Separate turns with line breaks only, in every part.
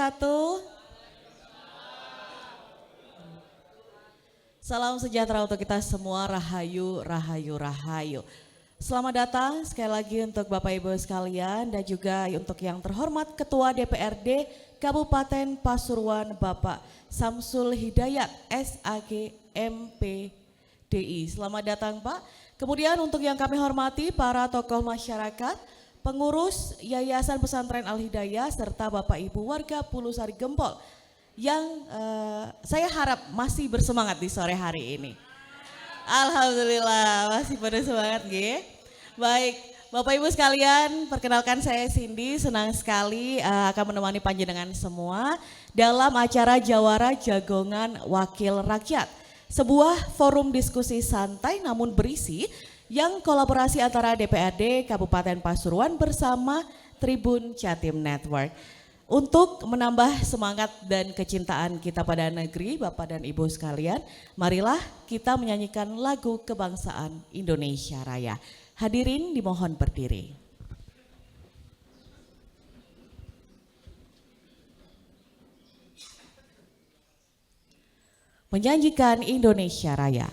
wabarakatuh. Salam sejahtera untuk kita semua, rahayu, rahayu, rahayu. Selamat datang sekali lagi untuk Bapak Ibu sekalian dan juga untuk yang terhormat Ketua DPRD Kabupaten Pasuruan Bapak Samsul Hidayat SAG MPDI. Selamat datang Pak. Kemudian untuk yang kami hormati para tokoh masyarakat, pengurus Yayasan Pesantren Al-Hidayah serta Bapak Ibu warga Pulusari Gempol yang saya harap masih bersemangat di sore hari ini. Alhamdulillah masih pada semangat nggih. Baik, Bapak Ibu sekalian, perkenalkan saya Cindy, senang sekali akan menemani panjenengan semua dalam acara Jawara Jagongan Wakil Rakyat. Sebuah forum diskusi santai namun berisi yang kolaborasi antara DPRD Kabupaten Pasuruan bersama Tribun Jatim Network. Untuk menambah semangat dan kecintaan kita pada negeri, Bapak dan Ibu sekalian, marilah kita menyanyikan lagu kebangsaan Indonesia Raya. Hadirin dimohon berdiri. Menyanyikan Indonesia Raya.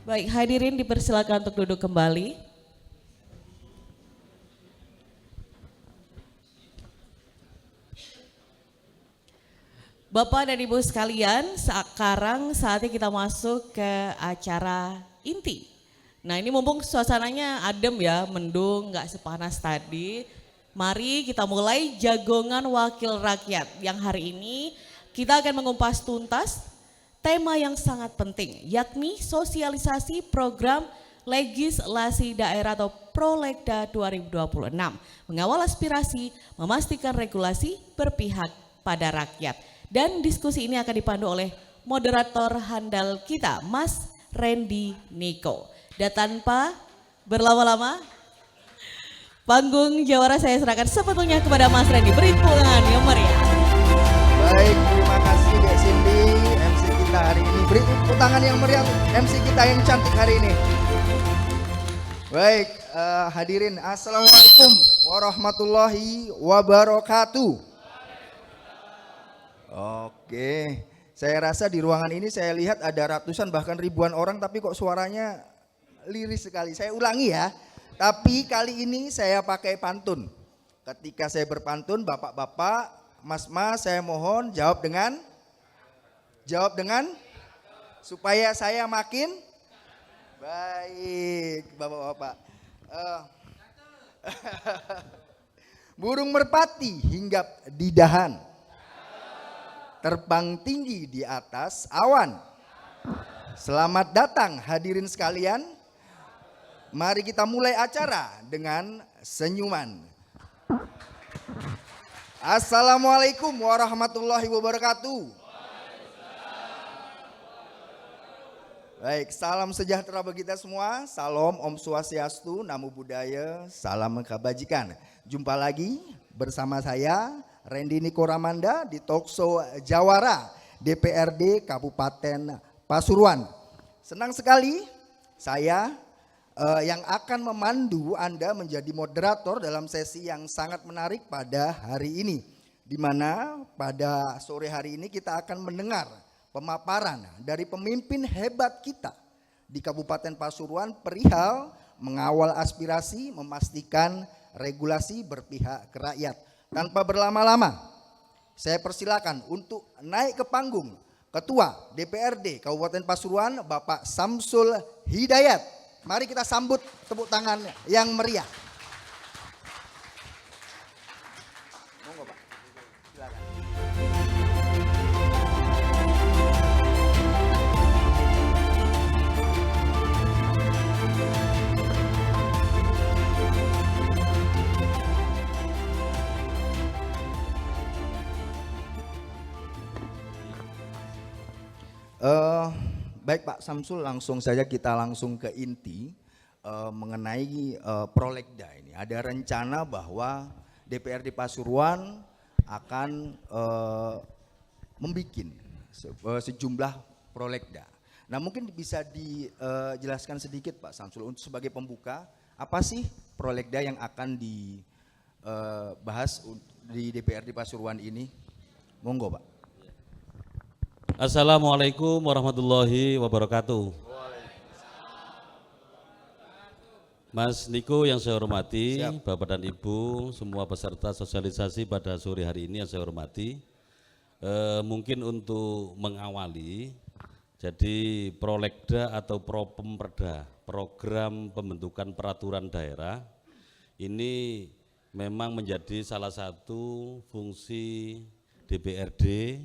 Baik, hadirin dipersilakan untuk duduk kembali. Bapak dan Ibu sekalian, sekarang saatnya kita masuk ke acara inti. Nah ini mumpung suasananya adem ya, mendung, nggak sepanas tadi. Mari kita mulai Jagongan Wakil Rakyat yang hari ini kita akan mengupas tuntas tema yang sangat penting, yakni sosialisasi program legislasi daerah atau Prolegda 2026. Mengawal aspirasi, memastikan regulasi berpihak pada rakyat. Dan diskusi ini akan dipandu oleh moderator handal kita, Mas Randy Niko. Dan tanpa berlama-lama, panggung Jawara saya serahkan sebetulnya kepada Mas Randy. Beri tepuk tangan yang meriah.
Baik, terima kasih Dek Cindy, MC kita hari ini. Beri tepuk tangan yang meriah MC kita yang cantik hari ini. Baik, hadirin, Assalamualaikum warahmatullahi wabarakatuh. Oke, saya rasa di ruangan ini saya lihat ada ratusan bahkan ribuan orang tapi kok suaranya liris sekali. Saya ulangi ya, tapi kali ini saya pakai pantun. Ketika saya berpantun, bapak-bapak, mas-mas, saya mohon jawab dengan supaya saya makin baik, bapak-bapak. Burung merpati hinggap di dahan, terbang tinggi di atas awan. Selamat datang hadirin sekalian. Mari kita mulai acara dengan senyuman. Assalamualaikum warahmatullahi wabarakatuh. Baik, salam sejahtera bagi kita semua. Salam Om Swastiastu, Namo Buddhaya, salam kebajikan. Jumpa lagi bersama saya Randy Niko Ramanda di Talkshow Jawara DPRD Kabupaten Pasuruan. Senang sekali saya yang akan memandu Anda menjadi moderator dalam sesi yang sangat menarik pada hari ini. Di mana pada sore hari ini kita akan mendengar pemaparan dari pemimpin hebat kita di Kabupaten Pasuruan perihal mengawal aspirasi, memastikan regulasi berpihak ke rakyat. Tanpa berlama-lama, saya persilakan untuk naik ke panggung Ketua DPRD Kabupaten Pasuruan, Bapak Samsul Hidayat. Mari kita sambut tepuk tangan yang meriah. Monggo Pak, silakan. Baik Pak Samsul, langsung saja kita langsung ke inti mengenai Prolegda ini. Ada rencana bahwa DPRD Pasuruan akan membuat sejumlah Prolegda. Nah mungkin bisa dijelaskan sedikit Pak Samsul untuk sebagai pembuka, apa sih Prolegda yang akan dibahas di DPRD Pasuruan ini? Monggo Pak.
Assalamualaikum warahmatullahi wabarakatuh. Mas Niko yang saya hormati,
Siap.
Bapak dan Ibu, semua peserta sosialisasi pada sore hari ini yang saya hormati. Mungkin untuk mengawali, jadi Prolegda atau Propemperda, program pembentukan peraturan daerah, ini memang menjadi salah satu fungsi DPRD,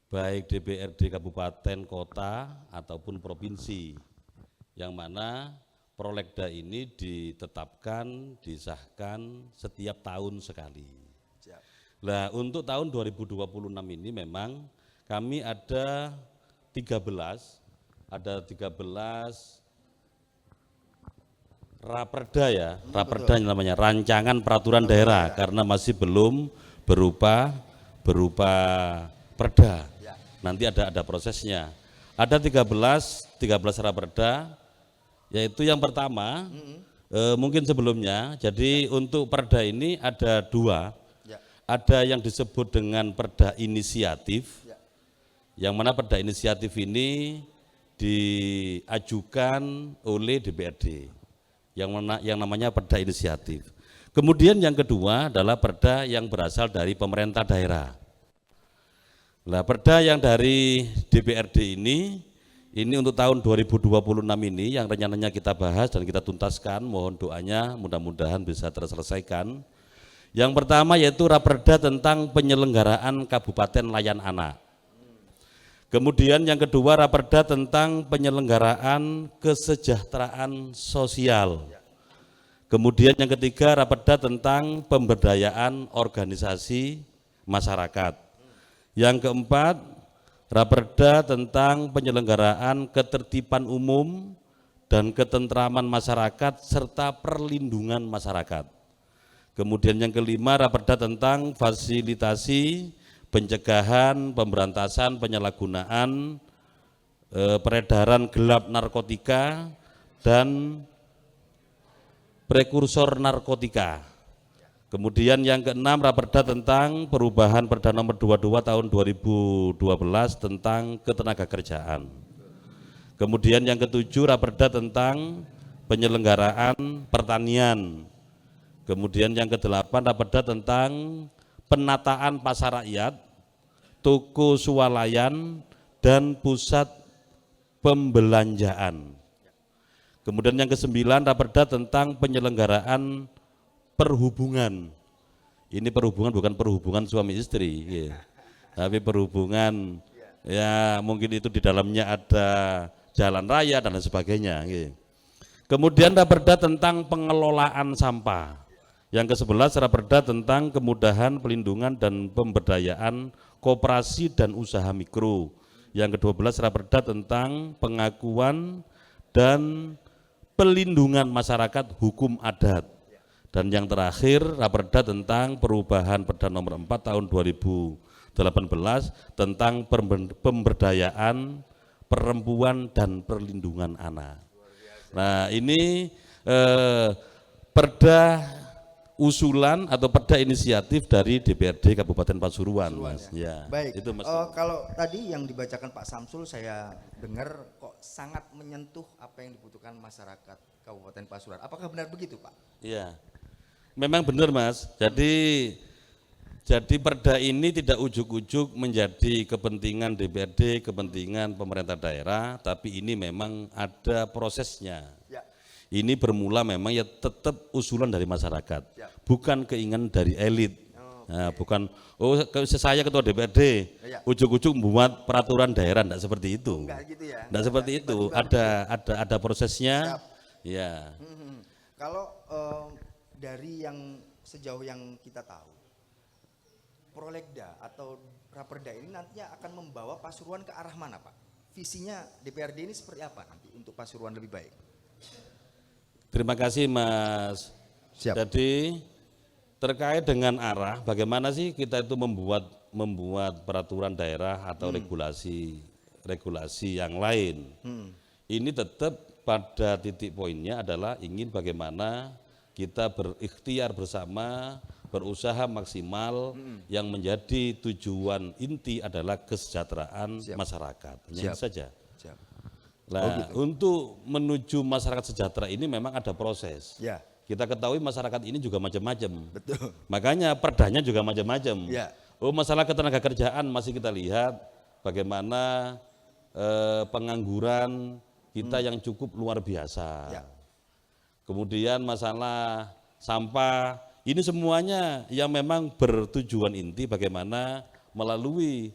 baik DPRD kabupaten, kota, ataupun provinsi, yang mana Prolegda ini ditetapkan, disahkan setiap tahun sekali. Nah untuk tahun 2026 ini memang kami ada 13 Raperda ya, Raperda namanya, rancangan peraturan daerah, karena masih belum berupa perda. Nanti ada prosesnya. Ada 13 Raperda, yaitu yang pertama mungkin sebelumnya. Jadi untuk perda ini ada dua. Ada yang disebut dengan perda inisiatif, yang mana perda inisiatif ini diajukan oleh DPRD, yang namanya perda inisiatif. Kemudian yang kedua adalah perda yang berasal dari pemerintah daerah. Nah, perda yang dari DPRD ini untuk tahun 2026 ini yang rencananya kita bahas dan kita tuntaskan, mohon doanya mudah-mudahan bisa terselesaikan. Yang pertama yaitu Raperda tentang penyelenggaraan Kabupaten Layan Anak. Kemudian yang kedua Raperda tentang penyelenggaraan kesejahteraan sosial. Kemudian yang ketiga Raperda tentang pemberdayaan organisasi masyarakat. Yang keempat, Raperda tentang penyelenggaraan ketertiban umum dan ketentraman masyarakat serta perlindungan masyarakat. Kemudian yang kelima, Raperda tentang fasilitasi, pencegahan, pemberantasan, penyalahgunaan, peredaran gelap narkotika dan prekursor narkotika. Kemudian yang keenam, Raperda tentang perubahan Perda nomor 22 tahun 2012 tentang ketenagakerjaan. Kemudian yang ketujuh, Raperda tentang penyelenggaraan pertanian. Kemudian yang kedelapan, Raperda tentang penataan pasar rakyat, toko swalayan, dan pusat pembelanjaan. Kemudian yang kesembilan, Raperda tentang penyelenggaraan perhubungan. Ini perhubungan bukan perhubungan suami istri, ya. Tapi perhubungan ya mungkin itu di dalamnya ada jalan raya dan lain sebagainya. Ya. Kemudian Raperda tentang pengelolaan sampah. Yang ke-11 Raperda tentang kemudahan pelindungan dan pemberdayaan koperasi dan usaha mikro. Yang ke-12 Raperda tentang pengakuan dan pelindungan masyarakat hukum adat. Dan yang terakhir Raperda tentang perubahan Perda nomor 4 tahun 2018 tentang pemberdayaan perempuan dan perlindungan anak. Nah, ini perda usulan atau perda inisiatif dari DPRD Kabupaten Pasuruan, Mas. Ya.
Baik.
Itu Mas.
Kalau tadi yang dibacakan Pak Samsul saya dengar kok sangat menyentuh apa yang dibutuhkan masyarakat Kabupaten Pasuruan. Apakah benar begitu, Pak?
Iya. Memang benar, Mas. Jadi perda ini tidak ujuk-ujuk menjadi kepentingan DPRD, kepentingan pemerintah daerah, tapi ini memang ada prosesnya.
Ya.
Ini bermula memang ya tetap usulan dari masyarakat, bukan keinginan dari elit. Nah, bukan saya ketua DPRD, ujuk-ujuk membuat peraturan daerah, tidak seperti itu.
Enggak gitu ya.
Tidak seperti itu. Ada prosesnya. Ya.
Kalau dari yang sejauh yang kita tahu, Prolegda atau Raperda ini nantinya akan membawa Pasuruan ke arah mana, Pak? Visinya DPRD ini seperti apa nanti untuk Pasuruan lebih baik?
Terima kasih, Mas.
Siap.
Jadi terkait dengan arah, bagaimana sih kita itu membuat peraturan daerah atau regulasi yang lain. Ini tetap pada titik poinnya adalah ingin bagaimana kita berikhtiar bersama, berusaha maksimal, yang menjadi tujuan inti adalah kesejahteraan masyarakat. Hanya itu saja. Nah, untuk menuju masyarakat sejahtera ini memang ada proses.
Ya.
Kita ketahui masyarakat ini juga macam-macam.
Betul.
Makanya perdanya juga macam-macam.
Ya.
Masalah ketenaga kerjaan masih kita lihat bagaimana pengangguran kita yang cukup luar biasa.
Ya.
Kemudian masalah sampah, ini semuanya yang memang bertujuan inti bagaimana melalui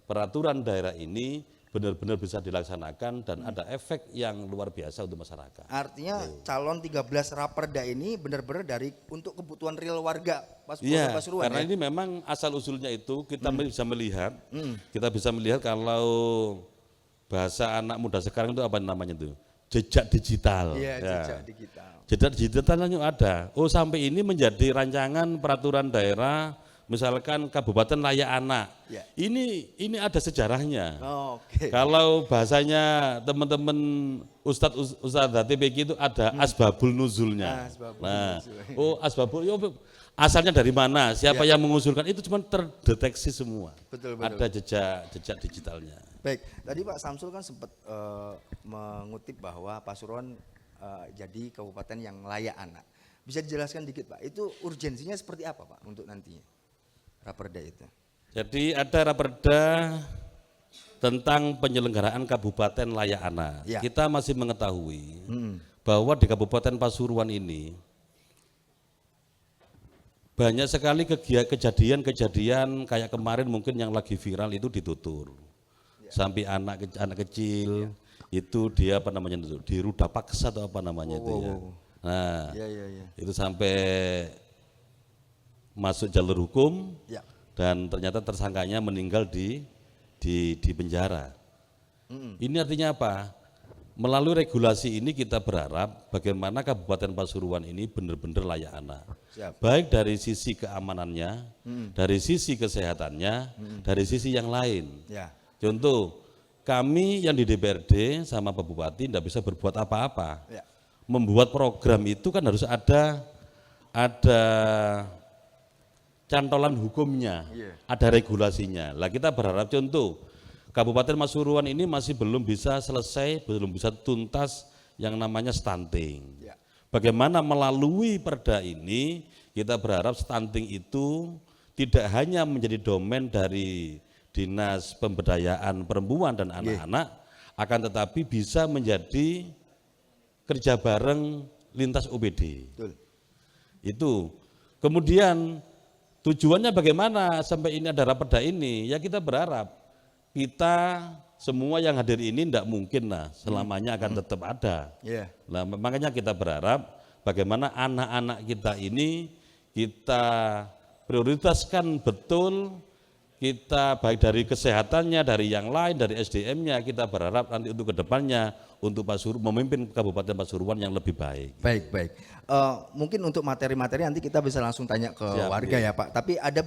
peraturan daerah ini benar-benar bisa dilaksanakan dan ada efek yang luar biasa untuk masyarakat.
Artinya calon 13 Raperda ini benar-benar dari untuk kebutuhan real warga Pasuruan.
Karena ini memang asal usulnya itu kita bisa melihat kalau bahasa anak muda sekarang itu apa namanya itu? Jejak digital.
Iya, jejak digital.
Jejak digitalnya ada. Sampai ini menjadi rancangan peraturan daerah, misalkan Kabupaten Layak Anak.
Ya.
Ini ada sejarahnya.
Oke.
Kalau bahasanya teman-teman Ustadz TPQ itu ada asbabul nuzulnya. Asbabul asalnya dari mana? Siapa yang mengusulkan? Itu cuma terdeteksi semua.
Betul.
Ada jejak digitalnya.
Baik, tadi Pak Samsul kan sempat mengutip bahwa Pasuruan jadi kabupaten yang layak anak. Bisa dijelaskan dikit, Pak, itu urgensinya seperti apa, Pak, untuk nantinya Raperda itu?
Jadi ada Raperda tentang penyelenggaraan Kabupaten Layak Anak.
Ya.
Kita masih mengetahui bahwa di Kabupaten Pasuruan ini banyak sekali kejadian-kejadian kayak kemarin mungkin yang lagi viral itu ditutur. Sampai anak kecil itu dia diruda paksa atau apa namanya itu ya. Nah, itu sampai masuk jalur hukum dan ternyata tersangkanya meninggal di penjara. Ini artinya apa? Melalui regulasi ini kita berharap bagaimana Kabupaten Pasuruan ini benar-benar layak anak. Baik dari sisi keamanannya, dari sisi kesehatannya, dari sisi yang lain. Contoh, kami yang di DPRD sama Pak Bupati tidak bisa berbuat apa-apa. Membuat program itu kan harus ada cantolan hukumnya, ada regulasinya. Lah kita berharap contoh, Kabupaten Pasuruan ini masih belum bisa selesai, belum bisa tuntas yang namanya stunting. Bagaimana melalui perda ini kita berharap stunting itu tidak hanya menjadi domain dari Dinas Pemberdayaan Perempuan dan Anak-anak, akan tetapi bisa menjadi kerja bareng lintas OPD. Itu. Kemudian tujuannya bagaimana sampai ini ada Raperda ini? Ya kita berharap kita semua yang hadir ini tidak mungkin lah selamanya akan tetap ada. Nah, makanya kita berharap bagaimana anak-anak kita ini kita prioritaskan betul, kita baik dari kesehatannya, dari yang lain, dari SDM-nya, kita berharap nanti untuk kedepannya, untuk memimpin Kabupaten Pasuruan yang lebih baik.
Baik, baik. Mungkin untuk materi-materi nanti kita bisa langsung tanya ke
Siap,
warga ya Pak. Tapi ada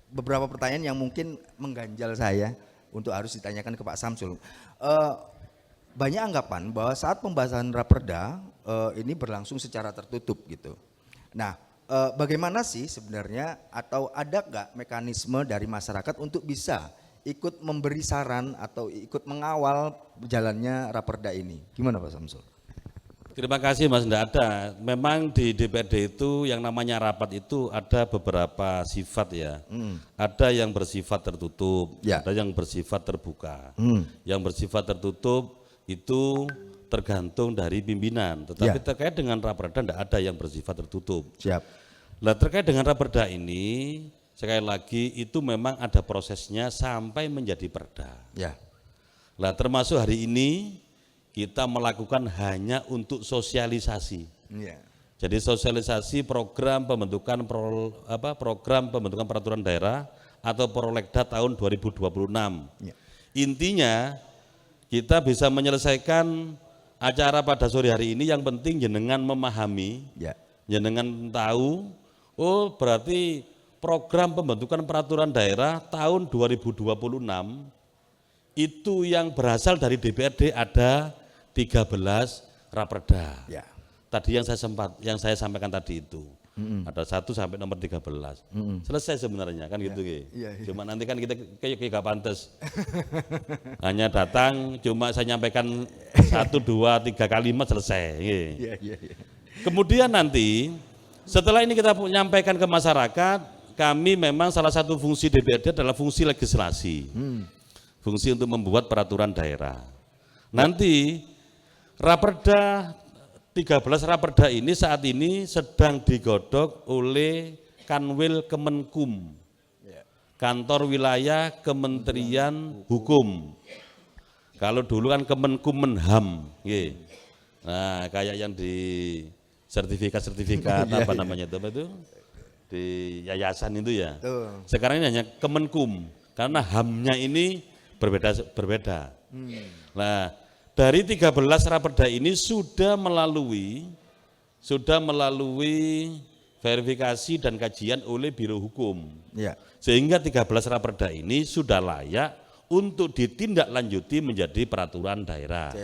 beberapa pertanyaan yang mungkin mengganjal saya untuk harus ditanyakan ke Pak Samsul. Banyak anggapan bahwa saat pembahasan Raperda ini berlangsung secara tertutup gitu. Nah, bagaimana sih sebenarnya atau ada nggak mekanisme dari masyarakat untuk bisa ikut memberi saran atau ikut mengawal jalannya Raperda ini? Gimana Pak Samsul?
Terima kasih Mas, enggak ada. Memang di DPRD itu yang namanya rapat itu ada beberapa sifat ya. Ada yang bersifat tertutup,
Ya.
ada yang bersifat terbuka. Yang bersifat tertutup itu tergantung dari pimpinan. Tetapi
Ya.
terkait dengan Raperda enggak ada yang bersifat tertutup.
Siap.
Nah, terkait dengan Raperda ini sekali lagi itu memang ada prosesnya sampai menjadi perda.
Ya.
Nah, termasuk hari ini kita melakukan hanya untuk sosialisasi.
Iya.
Jadi sosialisasi program pembentukan program pembentukan peraturan daerah atau Prolegda tahun 2026.
Ya.
Intinya kita bisa menyelesaikan acara pada sore hari ini, yang penting jenengan memahami,
Ya.
jenengan tahu, oh berarti program pembentukan peraturan daerah tahun 2026 itu yang berasal dari DPRD ada 13 Raperda.
Ya.
Tadi yang saya sampaikan tadi itu. Ada 1 sampai nomor 13. Selesai sebenarnya kan gitu Ki.
Iya, iya.
Cuma nanti kan kita kayak gak pantas. Hanya datang cuma saya nyampaikan 1, 2, 3 kalimat selesai.
Iya, iya, iya.
Kemudian nanti setelah ini kita menyampaikan ke masyarakat, kami memang salah satu fungsi DPRD adalah fungsi legislasi. Fungsi untuk membuat peraturan daerah. Nanti Raperda 13 Raperda ini saat ini sedang digodok oleh Kanwil Kemenkum, Kantor Wilayah Kementerian Hukum. Kalau dulu kan Kemenkum-Menham, nah kayak yang di sertifikat apa namanya itu di yayasan itu ya. Sekarang ini hanya Kemenkum karena HAM-nya ini berbeda. Nah, dari 13 Raperda ini sudah melalui verifikasi dan kajian oleh Biro Hukum.
Ya.
Sehingga 13 Raperda ini sudah layak untuk ditindaklanjuti menjadi peraturan daerah.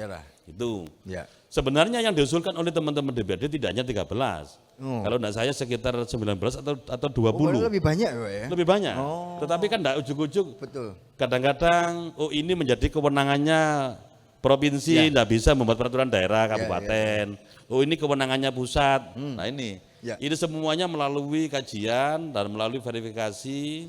Itu.
Ya.
Sebenarnya yang diusulkan oleh teman-teman DPRD tidak hanya 13. Kalau enggak saya sekitar 19 atau 20.
Lebih banyak ya, Pak ya?
Lebih banyak. Tetapi kan enggak ujuk-ujuk.
Betul.
Kadang-kadang ini menjadi kewenangannya provinsi, enggak bisa membuat peraturan daerah kabupaten. Ini kewenangannya pusat. Nah ini. Ini semuanya melalui kajian dan melalui verifikasi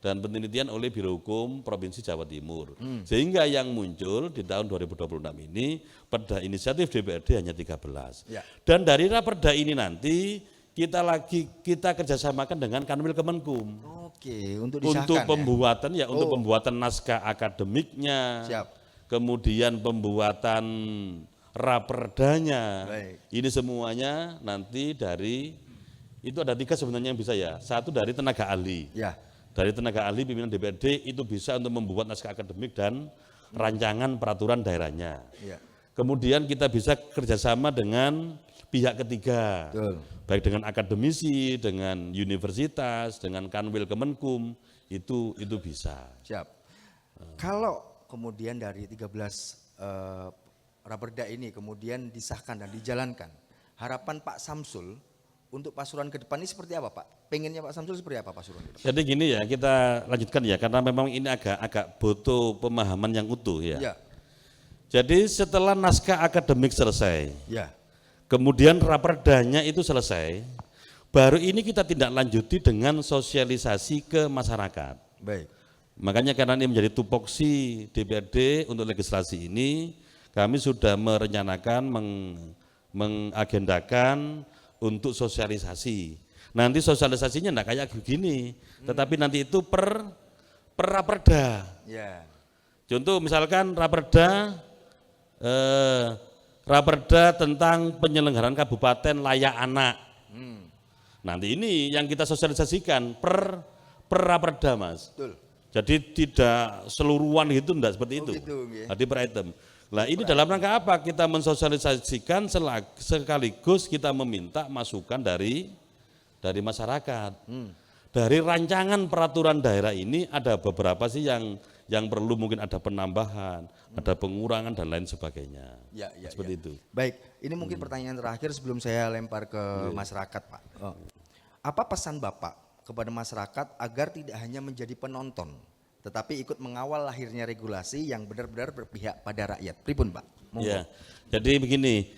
dan penelitian oleh Biro Hukum Provinsi Jawa Timur. Sehingga yang muncul di tahun 2026 ini perda inisiatif DPRD hanya 13. Dan dari Raperda ini nanti kita kerjasamakan dengan Kanwil Kemenkum.
Oke, untuk disahkan
Untuk pembuatan untuk pembuatan naskah akademiknya. Kemudian pembuatan Raperdanya. Ini semuanya nanti itu ada 3 sebenarnya yang bisa ya. 1 dari tenaga ahli. Dari tenaga ahli pimpinan DPRD itu bisa untuk membuat naskah akademik dan rancangan peraturan daerahnya. Kemudian kita bisa kerjasama dengan pihak ketiga, baik dengan akademisi, dengan universitas, dengan Kanwil Kemenkum, itu bisa.
Siap. Kalau kemudian dari 13 Raperda ini kemudian disahkan dan dijalankan, harapan Pak Samsul untuk Pasuruan ke depan ini seperti apa Pak? Pengennya Pak Samsul seperti apa Pasuruan ke depan?
Jadi gini ya, kita lanjutkan ya, karena memang ini agak butuh pemahaman yang utuh ya. Jadi setelah naskah akademik selesai, kemudian Raperdanya itu selesai, baru ini kita tindak lanjuti dengan sosialisasi ke masyarakat. Makanya karena ini menjadi tupoksi DPRD untuk legislasi ini, kami sudah merencanakan, mengagendakan untuk sosialisasi. Nanti sosialisasinya enggak kayak begini, tetapi nanti itu per Raperda. Contoh misalkan Raperda Raperda tentang penyelenggaraan kabupaten layak anak. Nanti ini yang kita sosialisasikan per raperda, Mas.
Betul.
Jadi tidak seluruhan gitu, enggak seperti itu.
Gitu, nggih.
Jadi per item. Nah ini dalam rangka apa? Kita mensosialisasikan sekaligus kita meminta masukan dari masyarakat. Dari rancangan peraturan daerah ini ada beberapa sih yang perlu mungkin ada penambahan, ada pengurangan dan lain sebagainya.
Ya,
Seperti itu.
Baik, ini mungkin pertanyaan terakhir sebelum saya lempar ke masyarakat, Pak. Apa pesan Bapak kepada masyarakat agar tidak hanya menjadi penonton, tetapi ikut mengawal lahirnya regulasi yang benar-benar berpihak pada rakyat? Pripun, Pak? Monggo.
Ya, jadi begini,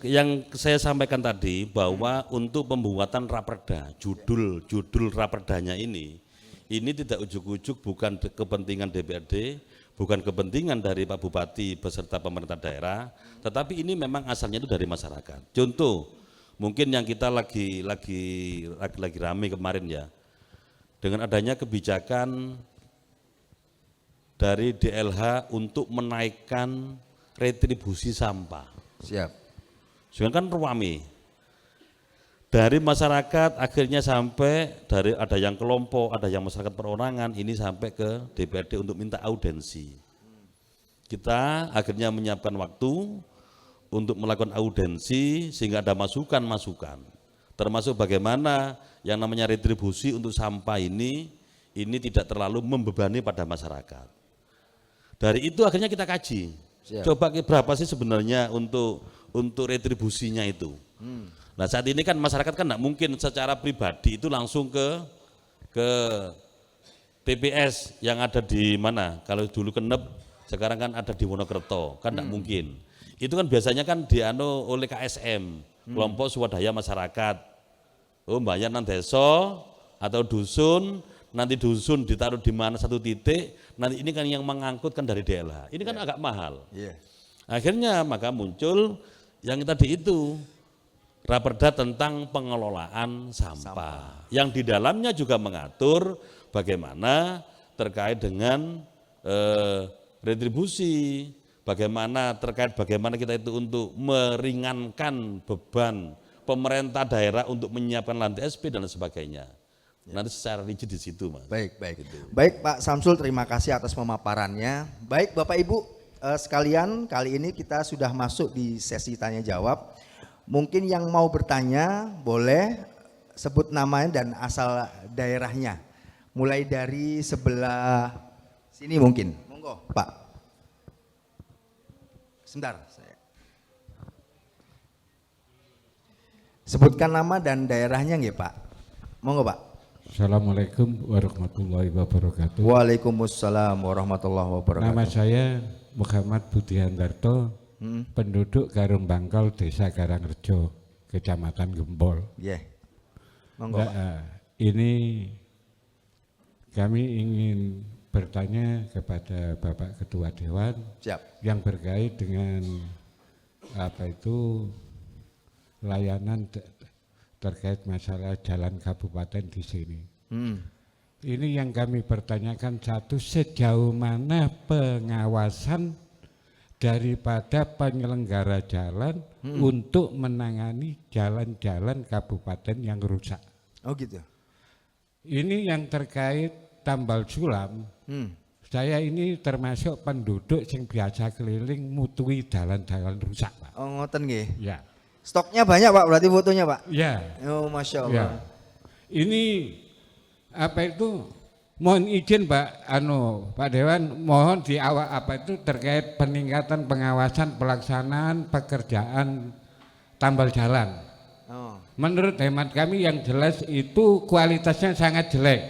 yang saya sampaikan tadi bahwa untuk pembuatan raperda, judul raperdanya ini tidak ujuk-ujuk bukan kepentingan DPRD, bukan kepentingan dari Pak Bupati beserta pemerintah daerah, tetapi ini memang asalnya itu dari masyarakat. Contoh, mungkin yang kita lagi rame kemarin ya, dengan adanya kebijakan dari DLH untuk menaikkan retribusi sampah.
Siap.
Sedangkan ruame dari masyarakat akhirnya sampai dari ada yang kelompok, ada yang masyarakat perorangan, ini sampai ke DPRD untuk minta audensi. Kita akhirnya menyiapkan waktu untuk melakukan audensi sehingga ada masukan-masukan, termasuk bagaimana yang namanya retribusi untuk sampah ini tidak terlalu membebani pada masyarakat. Dari itu akhirnya kita kaji.
Siap.
Coba berapa sih sebenarnya untuk retribusinya itu. Nah saat ini kan masyarakat kan tidak mungkin secara pribadi itu langsung ke TPS yang ada di mana. Kalau dulu Kenep, sekarang kan ada di Wonokerto, kan tidak mungkin. Itu kan biasanya kan dianu oleh KSM, kelompok swadaya masyarakat. Oh bayar nang desa atau dusun, nanti dusun ditaruh di mana satu titik, nanti ini kan yang mengangkut kan dari DLH. Ini kan agak mahal. Akhirnya maka muncul yang tadi itu raperda tentang pengelolaan sampah. Yang di dalamnya juga mengatur bagaimana terkait dengan retribusi, bagaimana kita itu untuk meringankan beban pemerintah daerah untuk menyiapkan lantai SP dan sebagainya. Nanti secara rigid di situ, Mas.
Baik.
Gitu.
Baik Pak Samsul, terima kasih atas pemaparannya. Baik Bapak Ibu sekalian, kali ini kita sudah masuk di sesi tanya jawab. Mungkin yang mau bertanya boleh sebut namanya dan asal daerahnya. Mulai dari sebelah sini mungkin. Monggo, Pak. Sebentar. Sebutkan nama dan daerahnya nggih, Pak. Monggo, Pak.
Assalamualaikum warahmatullahi wabarakatuh.
Waalaikumsalam warahmatullahi wabarakatuh.
Nama saya Muhammad Budiandarto, penduduk Karung Bangkal, Desa Karangrejo, Kecamatan Gempol.
Monggo, Pak.
Ini kami ingin bertanya kepada Bapak Ketua Dewan.
Siap.
Yang berkait dengan layanan terkait masalah jalan kabupaten di sini. Ini yang kami pertanyakan, satu, sejauh mana pengawasan daripada penyelenggara jalan untuk menangani jalan-jalan kabupaten yang rusak.
Oh gitu.
Ini yang terkait tambal sulam. Saya ini termasuk penduduk yang biasa keliling mutui jalan-jalan rusak, Pak.
Oh ngoten nggih.
Ya.
Stoknya banyak Pak, berarti fotonya Pak?
Ya.
Oh Masya Allah.
Ya. Ini mohon izin Pak Dewan, mohon di awal terkait peningkatan pengawasan pelaksanaan pekerjaan tambal jalan. Menurut hemat kami yang jelas itu kualitasnya sangat jelek.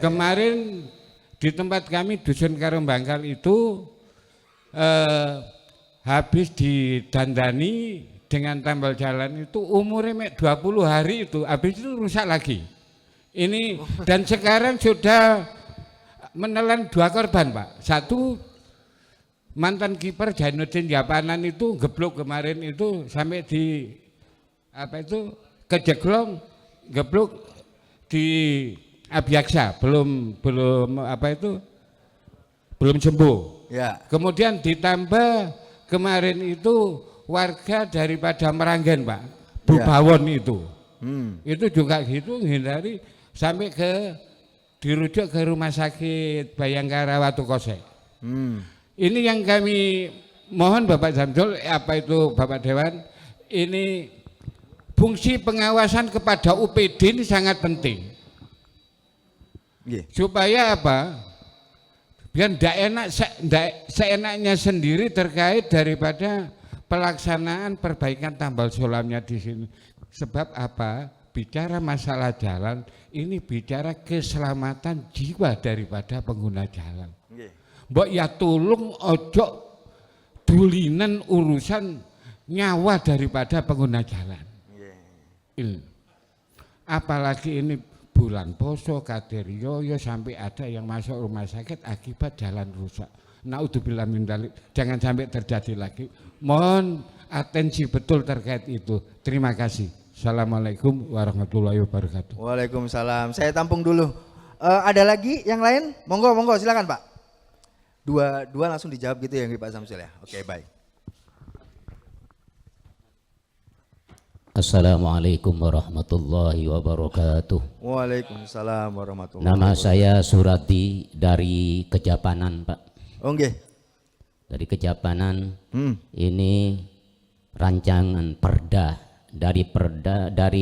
Kemarin di tempat kami Dusun Karung Bangkal itu habis didandani dengan tambal jalan itu umurnya 20 hari itu, habis itu rusak lagi. Ini dan sekarang sudah menelan 2 korban, Pak. Satu mantan kiper Jainuddin Yapanan itu geblok kemarin itu sampai di kejeglong, geblok di Abiaksa, belum sembuh.
Ya.
Kemudian ditambah kemarin itu warga daripada Meranggen Pak, Bubawon itu. Itu juga gitu hindari sampai dirujuk ke rumah sakit Bayangkara Watu Kosek. Ini yang kami mohon Bapak Samsul, apa itu Bapak Dewan, ini fungsi pengawasan kepada UPD ini sangat penting. Supaya apa? Biar tidak enak, seenaknya sendiri terkait daripada pelaksanaan perbaikan tambal sulamnya di sini. Sebab apa? Bicara masalah jalan, ini bicara keselamatan jiwa daripada pengguna jalan. Mbok ya tolong ojo dulinan urusan nyawa daripada pengguna jalan. Apalagi ini bulan poso, kaderioyo sampai ada yang masuk rumah sakit akibat jalan rusak. Naudzubillah min dzalik, jangan sampai terjadi lagi. Mohon atensi betul terkait itu. Terima kasih. Assalamualaikum warahmatullahi wabarakatuh.
Waalaikumsalam. Saya tampung dulu. Ada lagi yang lain? Monggo, monggo, silakan Pak. Dua langsung dijawab gitu ya Pak Samsul ya. Oke, baik.
Assalamualaikum warahmatullahi wabarakatuh.
Waalaikumsalam warahmatullahi
Nama
wabarakatuh.
saya Surati dari Kejapanan Pak.
Oke.
Dari Kejapanan. Ini rancangan perda dari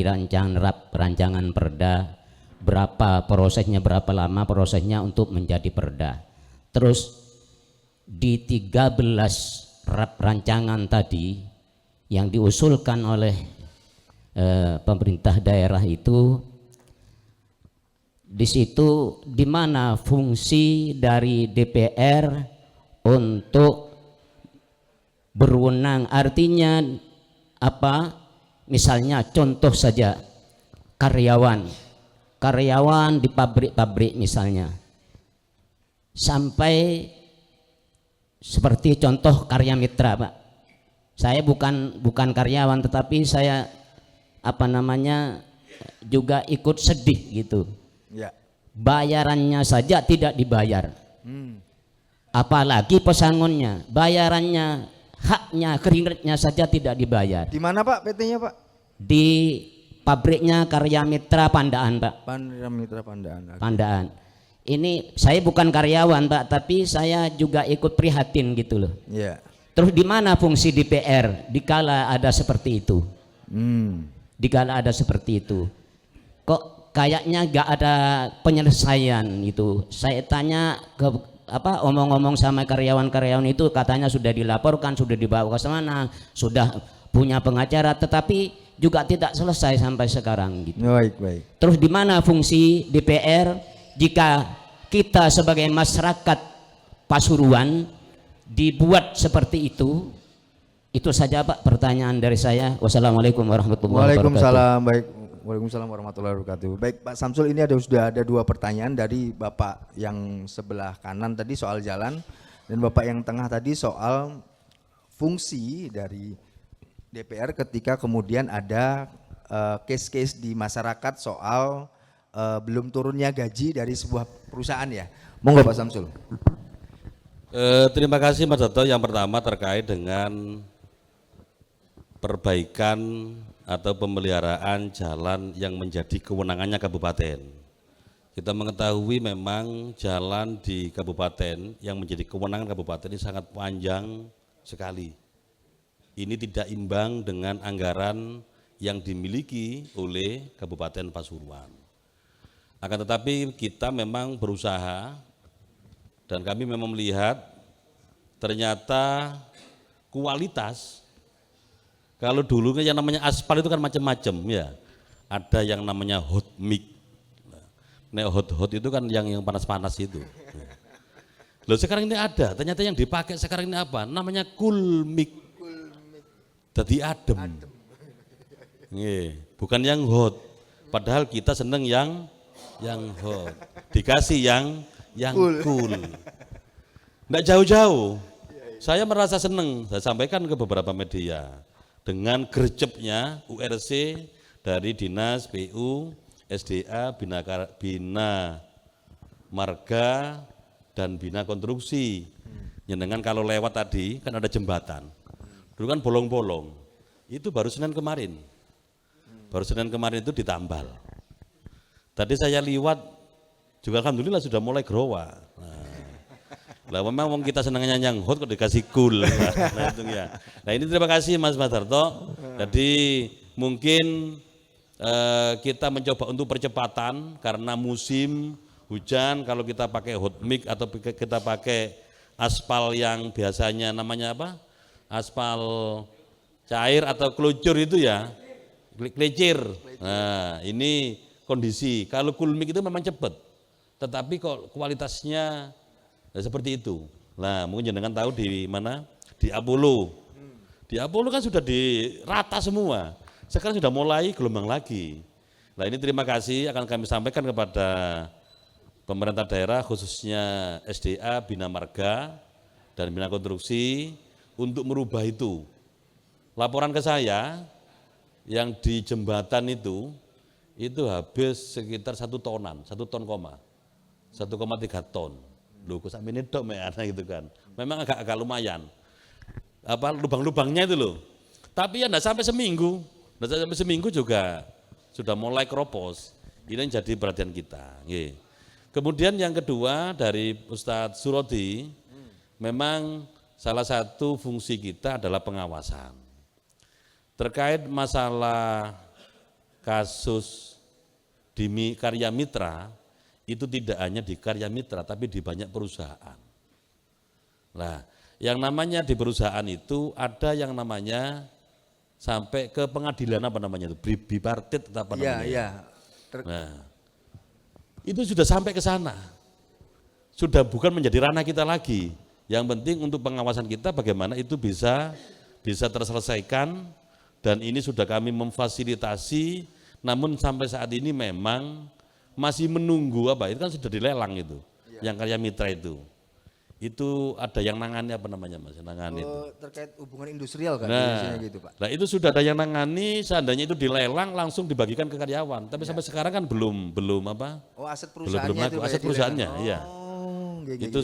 rancangan perda, berapa prosesnya, berapa lama prosesnya untuk menjadi perda. Terus di 13 rancangan tadi yang diusulkan oleh pemerintah daerah itu, di situ di mana fungsi dari DPR untuk berwenang, artinya apa? Misalnya contoh saja karyawan di pabrik-pabrik misalnya, sampai seperti contoh karya mitra Pak. Saya bukan karyawan, tetapi saya juga ikut sedih gitu. Bayarannya saja tidak dibayar. Apalagi pesangonnya, bayarannya, haknya, keringatnya saja tidak dibayar.
Di mana Pak PT-nya Pak?
Di pabriknya Karya Mitra Pandaan Pak.
Karya Mitra Pandaan.
Pandaan. Ini saya bukan karyawan Pak, tapi saya juga ikut prihatin gitu loh.
Iya.
Terus di mana fungsi DPR dikala ada seperti itu? Dikala ada seperti itu, kok kayaknya gak ada penyelesaian itu. Saya tanya ke omong-omong sama karyawan-karyawan itu, katanya sudah dilaporkan, sudah dibawa ke sana, sudah punya pengacara, tetapi juga tidak selesai sampai sekarang gitu.
Baik.
Terus di mana fungsi DPR jika kita sebagai masyarakat Pasuruan dibuat seperti itu? Itu saja Pak pertanyaan dari saya. Wassalamualaikum warahmatullahi wabarakatuh.
Waalaikumsalam. Baik. Waalaikumsalam warahmatullahi wabarakatuh. Baik Pak Samsul, ini sudah ada 2 pertanyaan dari Bapak yang sebelah kanan tadi soal jalan, dan Bapak yang tengah tadi soal fungsi dari DPR ketika kemudian ada case-case di masyarakat soal belum turunnya gaji dari sebuah perusahaan ya. Monggo Pak Samsul.
Terima kasih Mas Dato. Yang pertama terkait dengan perbaikan atau pemeliharaan jalan yang menjadi kewenangannya kabupaten. Kita mengetahui memang jalan di kabupaten yang menjadi kewenangan kabupaten ini sangat panjang sekali. Ini tidak imbang dengan anggaran yang dimiliki oleh Kabupaten Pasuruan. Akan tetapi kita memang berusaha, dan kami memang melihat ternyata kualitas. Kalau dulu yang namanya aspal itu kan macam-macam ya. Ada yang namanya hot mix. Nah, hot itu kan yang panas-panas itu. Loh sekarang ini ada, ternyata yang dipakai sekarang ini apa? Namanya cool mix. Jadi adem. Bukan yang hot. Padahal kita seneng yang hot. Dikasih yang cool. Nggak jauh-jauh. Saya merasa seneng, saya sampaikan ke beberapa media. Dengan gercepnya URC dari Dinas PU, SDA, Bina Marga, dan Bina Konstruksi. Jenengan kalau lewat tadi kan ada jembatan. Dulu kan bolong-bolong. Itu baru Senin kemarin. Baru Senin kemarin itu ditambal. Tadi saya liwat juga alhamdulillah sudah mulai growa. Lah memang kita senangnya nyangkut kok dikasih cool. Nah itu ya. Nah ini terima kasih Mas Darto. Jadi mungkin kita mencoba untuk percepatan karena musim hujan, kalau kita pakai hot mix atau kita pakai aspal yang biasanya namanya apa? Aspal cair atau kelucur itu ya, klecir. Nah ini kondisi, kalau cool mix itu memang cepat, tetapi kok kualitasnya seperti itu. Nah mungkin jenengan tahu di mana? Di Apollo. Di Apollo kan sudah dirata semua. Sekarang sudah mulai gelombang lagi. Nah ini terima kasih akan kami sampaikan kepada pemerintah daerah khususnya SDA, Bina Marga dan Bina Konstruksi untuk merubah itu. Laporan ke saya yang di jembatan itu habis sekitar 1 tonan, 1 ton koma, 1,3 ton. Loh kok sampai ini dok gitu kan. Memang agak lumayan. Apa lubang-lubangnya itu loh. Tapi ya enggak sampai seminggu. Enggak sampai seminggu juga sudah mulai keropos. Ini yang jadi perhatian kita. Kemudian yang kedua dari Ustadz Surodi, memang salah satu fungsi kita adalah pengawasan. Terkait masalah kasus di Karya Mitra, itu tidak hanya di Karya Mitra tapi di banyak perusahaan. Nah, yang namanya di perusahaan itu ada yang namanya sampai ke pengadilan apa namanya itu, bipartit atau apa namanya.
Iya.
Nah, itu sudah sampai ke sana. Sudah bukan menjadi ranah kita lagi. Yang penting untuk pengawasan kita bagaimana itu bisa terselesaikan, dan ini sudah kami memfasilitasi, namun sampai saat ini memang masih menunggu apa, itu kan sudah dilelang itu, yang Karya Mitra itu ada yang nangani apa namanya Mas, nangani itu.
Terkait hubungan industrial kan, gitu Pak.
Nah itu sudah ada yang nangani, seandainya itu dilelang langsung dibagikan ke karyawan, tapi sampai sekarang kan belum apa?
Oh aset perusahaannya
belum aset perusahaannya, iya. Itu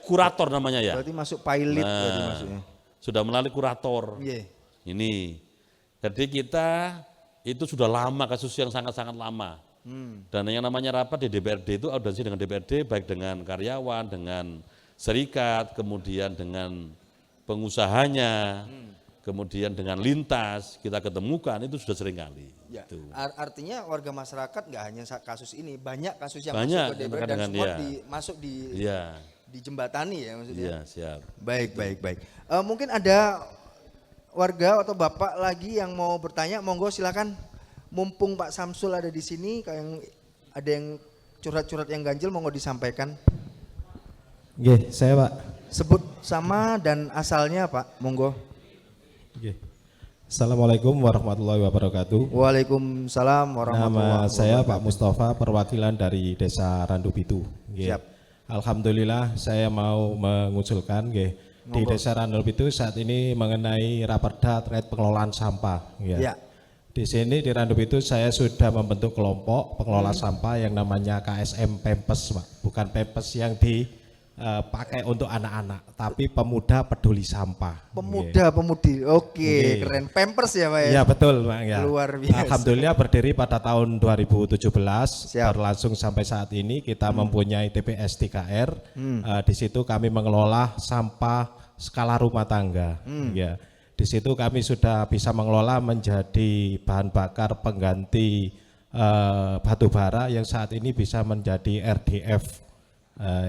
kurator namanya ya.
Berarti masuk pilot berarti maksudnya.
Sudah melalui kurator. Ini, jadi kita itu sudah lama, kasus yang sangat-sangat lama. Dan yang namanya rapat di DPRD itu audiensi dengan DPRD, baik dengan karyawan, dengan serikat, kemudian dengan pengusahanya, kemudian dengan lintas, kita ketemukan itu sudah sering kali.
Ya. Artinya warga masyarakat nggak hanya kasus ini, banyak kasus yang
banyak,
masuk ke DPR dan semua masuk di jembatani ya maksudnya.
Iya, siap.
Baik. Mungkin ada warga atau bapak lagi yang mau bertanya, monggo silakan. Mumpung Pak Samsul ada di sini, ada yang curhat-curhat yang ganjil, monggo disampaikan.
Oke, saya Pak.
Sebut sama dan asalnya Pak, monggo.
Oke. Assalamualaikum warahmatullahi wabarakatuh.
Waalaikumsalam warahmatullahi wabarakatuh.
Nama saya Pak Mustafa, perwakilan dari Desa Randubitu.
Siap.
Alhamdulillah saya mau mengusulkan di Desa Randubitu saat ini mengenai raperda terkait pengelolaan sampah. Ya. Di sini di Randubitu saya sudah membentuk kelompok pengelola sampah yang namanya KSM Pempes, Pak. Bukan Pempes yang dipakai untuk anak-anak, tapi pemuda peduli sampah.
Pemudi, oke. Keren. Pampers ya Pak ya?
Iya betul Pak ya.
Luar biasa.
Alhamdulillah berdiri pada tahun 2017, berlangsung sampai saat ini kita mempunyai TPS 3R. Di situ kami mengelola sampah skala rumah tangga. Ya. Di situ kami sudah bisa mengelola menjadi bahan bakar pengganti batu bara yang saat ini bisa menjadi RDF.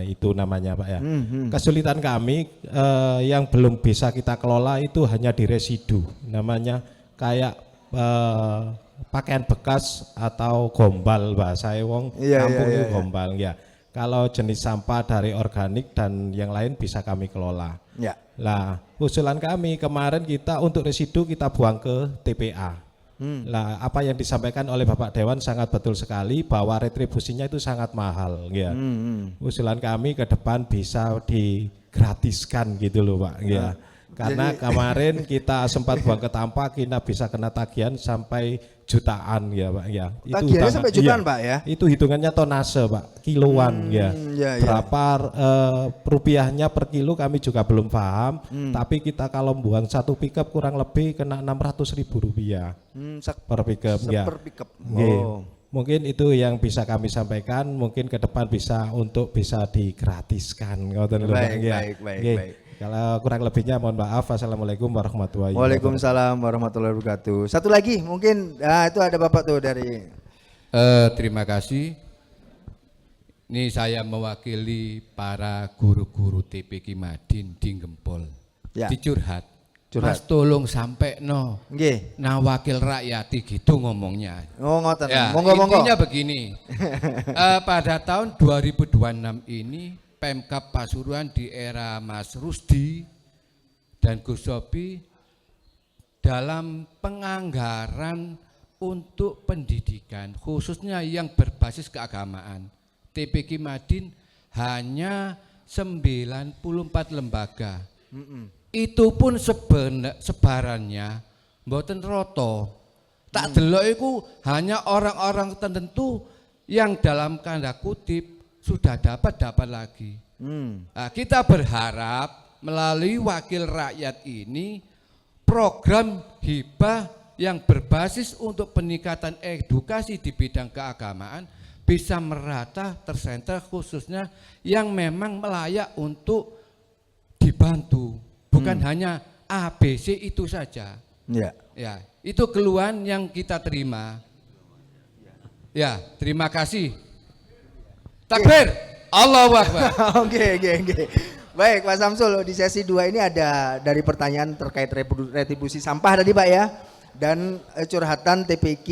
Itu namanya Pak ya. Kesulitan kami yang belum bisa kita kelola itu hanya di residu, namanya kayak pakaian bekas atau gombal bahasa wong kampung itu gombal ya. Kalau jenis sampah dari organik dan yang lain bisa kami kelola. Lah usulan kami kemarin kita untuk residu kita buang ke TPA. Lah apa yang disampaikan oleh Bapak Dewan sangat betul sekali bahwa retribusinya itu sangat mahal ya. Usulan kami ke depan bisa digratiskan gitu loh Pak ya. Karena kemarin kita sempat buang ke Tampak, kita bisa kena tagihan sampai jutaan ya Pak ya.
Tagihannya sampai jutaan Pak ya?
Itu hitungannya tonase Pak, kiloan ya. Berapa rupiahnya per kilo kami juga belum paham. Tapi kita kalau buang satu pickup kurang lebih kena 600.000 rupiah per pickup ya.
Per pickup. Oh.
Mungkin itu yang bisa kami sampaikan. Mungkin ke depan bisa digratiskan.
Baik.
Kalau kurang lebihnya mohon maaf. Assalamualaikum warahmatullahi wabarakatuh.
Waalaikumsalam warahmatullahi wabarakatuh. Satu lagi mungkin, itu ada Bapak tuh dari.
Terima kasih. Ini saya mewakili para guru-guru TPQ Madin di Gempol.
Ya.
Dicurhat.
Curhat.
Mas tolong sampai no.
Nggih.
Nah wakil rakyat gitu ngomongnya.
Oh ngoten.
Ya,
Monggo.
intinya begini. Pada tahun 2026 ini Pemkab Pasuruan di era Mas Rusdi dan Gus Sobi dalam penganggaran untuk pendidikan khususnya yang berbasis keagamaan, TPQ Madin hanya 94 lembaga. Itu pun sebarannya mboten roto. Tak delok iku hanya orang-orang tertentu yang dalam tanda kutip sudah dapat lagi. Nah, kita berharap melalui wakil rakyat ini program hibah yang berbasis untuk peningkatan edukasi di bidang keagamaan bisa merata tersenter khususnya yang memang layak untuk dibantu, bukan hanya ABC itu saja. Ya, itu keluhan yang kita terima. Ya, terima kasih. Takbir, Allahu Akbar.
Oke. Baik Pak Samsul, di sesi 2 ini ada dari pertanyaan terkait retribusi sampah tadi Pak ya. Dan curhatan TPQ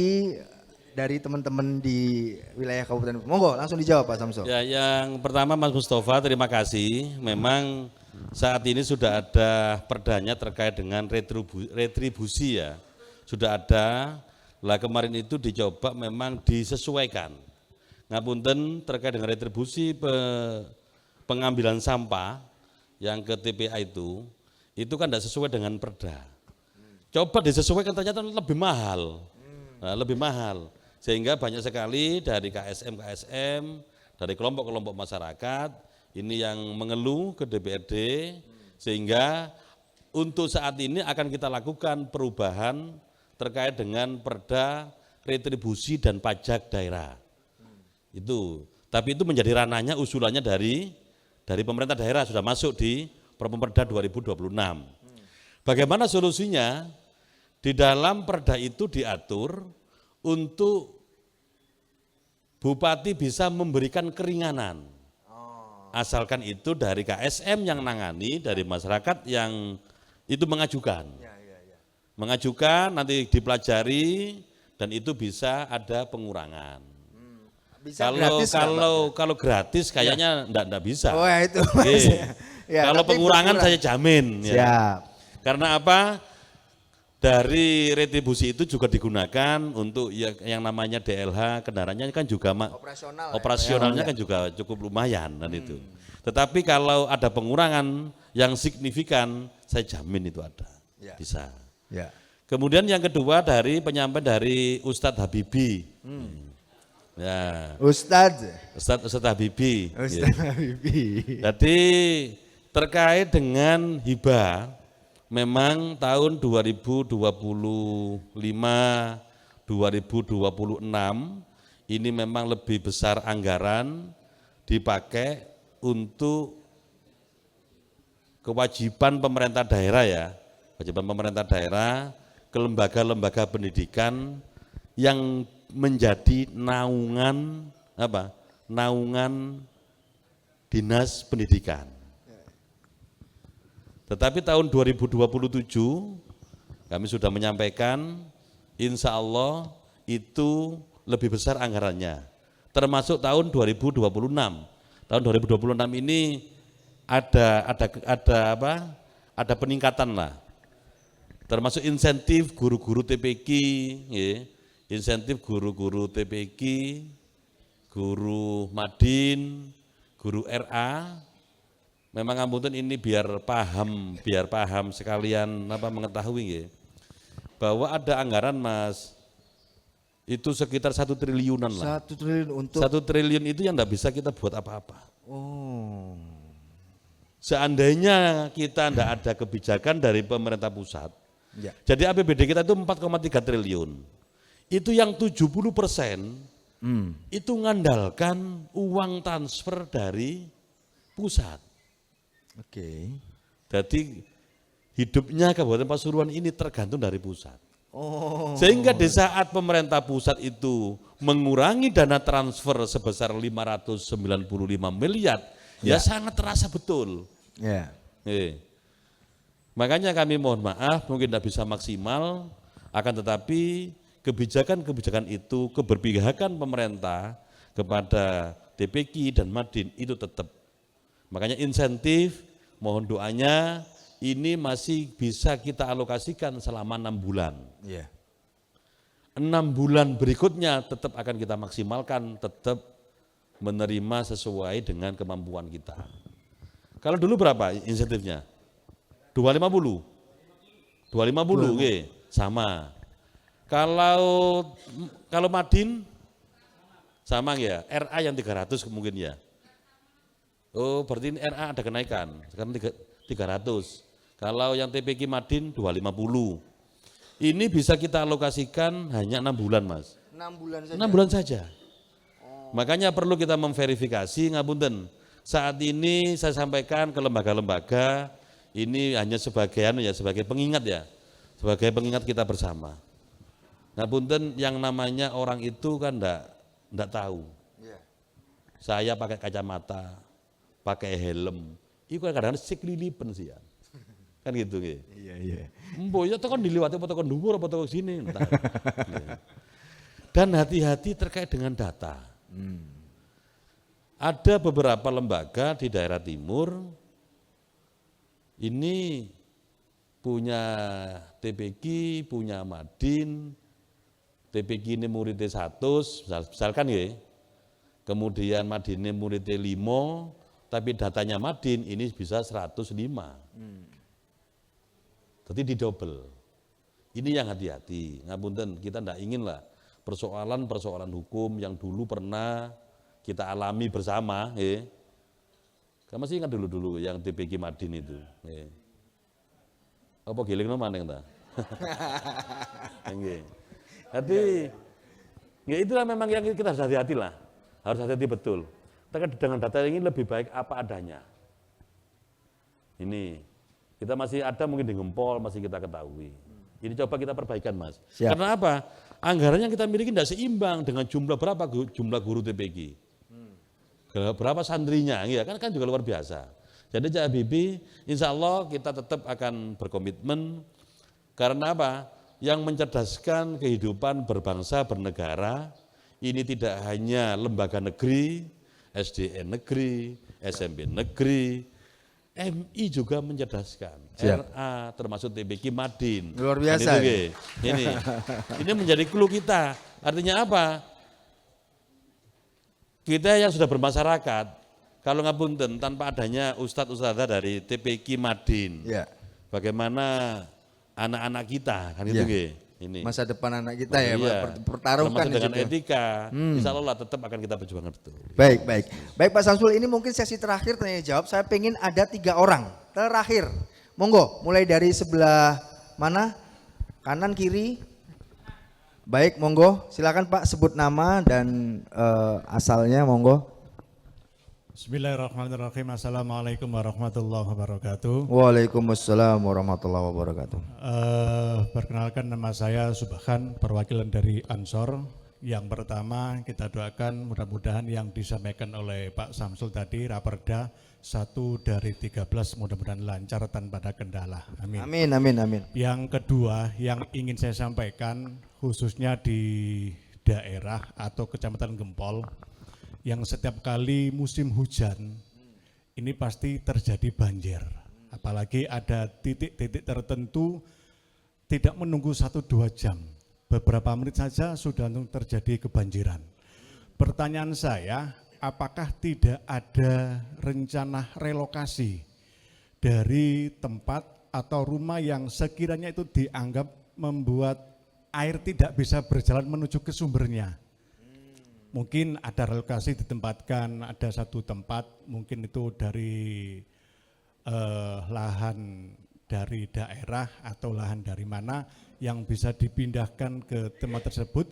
dari teman-teman di wilayah Kabupaten. Monggo langsung dijawab Pak Samsul.
Ya, yang pertama Mas Mustafa, terima kasih. Memang saat ini sudah ada perdanya terkait dengan retribusi ya. Sudah ada. Lah kemarin itu dicoba memang disesuaikan. Ngapunten terkait dengan retribusi pengambilan sampah yang ke TPA itu kan tidak sesuai dengan perda. Coba disesuaikan ternyata lebih mahal, lebih mahal. Sehingga banyak sekali dari KSM, dari kelompok-kelompok masyarakat ini yang mengeluh ke DPRD, sehingga untuk saat ini akan kita lakukan perubahan terkait dengan perda retribusi dan pajak daerah. Itu, tapi itu menjadi ranahnya usulannya dari pemerintah daerah sudah masuk di Perda 2026. Bagaimana solusinya? Di dalam perda itu diatur untuk bupati bisa memberikan keringanan. Asalkan itu dari KSM yang nangani, dari masyarakat yang itu mengajukan. Mengajukan nanti dipelajari dan itu bisa ada pengurangan.
Bisa gratis
kalau gratis kayaknya enggak bisa.
Oh ya itu. Ya,
kalau pengurangan saya jamin.
Siap.
Ya. Karena apa? Dari retribusi itu juga digunakan untuk yang namanya DLH kendaraannya kan juga operasionalnya kan juga cukup lumayan dan itu. Tetapi kalau ada pengurangan yang signifikan, saya jamin itu ada. Bisa.
Ya.
Kemudian yang kedua dari penyampaian dari Ustadz Habibie. Ya. Ustadz Habibie.
Habibie.
Jadi terkait dengan hibah, memang tahun 2025, 2026 ini memang lebih besar anggaran dipakai untuk kewajiban pemerintah daerah ya, kewajiban pemerintah daerah ke lembaga-lembaga pendidikan yang menjadi naungan dinas pendidikan. Tetapi tahun 2027 kami sudah menyampaikan insya Allah itu lebih besar anggarannya. Termasuk tahun 2026. Tahun 2026 ini ada peningkatan lah. Termasuk insentif guru-guru TPQ, ya. Insentif guru-guru TPQ, guru Madin, guru RA, memang ngapunten ini biar paham sekalian mengetahui ya, bahwa ada anggaran Mas, itu sekitar 1 triliunan lah.
1 triliun untuk
1 triliun itu yang enggak bisa kita buat apa-apa.
Oh.
Seandainya kita enggak ada kebijakan dari pemerintah pusat,
Ya.
jadi APBD kita itu 4,3 triliun. Itu yang 70% itu ngandalkan uang transfer dari pusat.
Oke.
Jadi hidupnya Kabupaten Pasuruan ini tergantung dari pusat.
Oh.
Sehingga di saat pemerintah pusat itu mengurangi dana transfer sebesar 595 miliar, ya sangat terasa betul.
Ya.
Makanya kami mohon maaf mungkin tidak bisa maksimal, akan tetapi kebijakan-kebijakan itu, keberpihakan pemerintah kepada TPQ dan Madin itu tetap. Makanya insentif, mohon doanya, ini masih bisa kita alokasikan selama 6 bulan.
Ya.
6 bulan berikutnya tetap akan kita maksimalkan, tetap menerima sesuai dengan kemampuan kita. Kalau dulu berapa insentifnya? 250? 250, oke, sama. Kalau Madin sama ya, RA yang 300 mungkin ya. Oh, berarti RA ada kenaikan, sekarang 300. Kalau yang TPQ Madin 250. Ini bisa kita alokasikan hanya 6 bulan, Mas.
6 bulan saja.
6 bulan saja. Makanya perlu kita memverifikasi, ngapunten. Saat ini saya sampaikan ke lembaga-lembaga, ini hanya sebagai pengingat ya, sebagai pengingat kita bersama. Ngapunten, yang namanya orang itu kan enggak tahu.
Ya.
Saya pakai kacamata, pakai helm, itu kadang-kadang siklilipen sih ya. Kan gitu nggih.
Iya.
Mbok ya tekan diliwati apa tekan dhuwur apa tekan sini. Entah. Dan hati-hati terkait dengan data. Ada beberapa lembaga di daerah timur ini punya TPQ, punya Madin, TPQ ini muridnya 100, misalkan ya, kemudian Madin ini muridnya 5, tapi datanya Madin ini bisa 105. Jadi didobel. Ini yang hati-hati. Ngapunten, kita tidak ingin lah persoalan-persoalan hukum yang dulu pernah kita alami bersama. Kamu masih ingat dulu yang TPQ Madin itu. Apa giling no maneng ta? Jadi, ya itulah memang yang kita harus hati-hati lah. Harus hati-hati betul. Terkait dengan data ini lebih baik apa adanya. Ini. Kita masih ada mungkin di Gempol, masih kita ketahui. Ini coba kita perbaikan, Mas.
Siap.
Karena apa? Anggaran yang kita miliki tidak seimbang dengan jumlah berapa jumlah guru TPQ. Berapa santrinya, ya kan juga luar biasa. Jadi Cak Habibie, insya Allah kita tetap akan berkomitmen. Karena apa? Yang mencerdaskan kehidupan berbangsa, bernegara, ini tidak hanya lembaga negeri, SDN negeri, SMP negeri, MI juga mencerdaskan,
Siap.
RA termasuk TPQ Madin.
Luar biasa.
Kan itu, ini menjadi clue kita. Artinya apa? Kita yang sudah bermasyarakat, kalau ngapunten tanpa adanya ustadz-ustadzah dari TPQ Madin,
Ya.
bagaimana anak-anak kita kan itu
Ya.
nggih. Ini.
Masa depan anak kita ya,
Iya.
pertaruhkan
Termasuk dengan
di situ.
etika, insya Allah tetap akan kita perjuangkan betul.
Baik. Baik Pak Samsul, ini mungkin sesi terakhir tanya jawab. Saya pengen ada 3 orang terakhir. Monggo, mulai dari sebelah mana? Kanan, kiri. Baik, monggo. Silakan Pak, sebut nama dan asalnya, monggo.
Bismillahirrahmanirrahim. Assalamualaikum warahmatullahi wabarakatuh.
Waalaikumsalam warahmatullahi wabarakatuh.
Perkenalkan, nama saya Subhan, perwakilan dari Ansor. Yang pertama kita doakan mudah-mudahan yang disampaikan oleh Pak Samsul tadi, Raperda 1 dari 13 mudah-mudahan lancar tanpa ada kendala. Amin.
Amin.
Yang kedua yang ingin saya sampaikan khususnya di daerah atau Kecamatan Gempol, yang setiap kali musim hujan ini pasti terjadi banjir. Apalagi ada titik-titik tertentu tidak menunggu 1-2 jam. Beberapa menit saja sudah terjadi kebanjiran. Pertanyaan saya, apakah tidak ada rencana relokasi dari tempat atau rumah yang sekiranya itu dianggap membuat air tidak bisa berjalan menuju ke sumbernya. Mungkin ada relokasi ditempatkan, ada satu tempat, mungkin itu dari lahan dari daerah atau lahan dari mana yang bisa dipindahkan ke tempat tersebut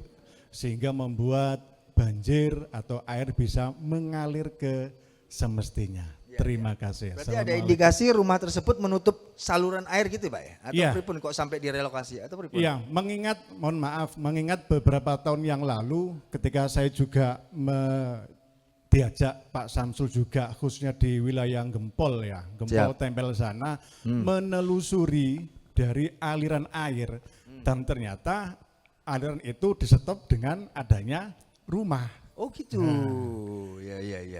sehingga membuat banjir atau air bisa mengalir ke semestinya. Terima kasih.
Berarti ada indikasi rumah tersebut menutup saluran air gitu Pak ya? Atau pripun kok sampai direlokasi atau pripun?
Iya, mengingat beberapa tahun yang lalu ketika saya juga diajak Pak Samsul juga khususnya di wilayah Gempol ya, Gempol Tempel sana menelusuri dari aliran air dan ternyata aliran itu disetop dengan adanya rumah.
Oh gitu.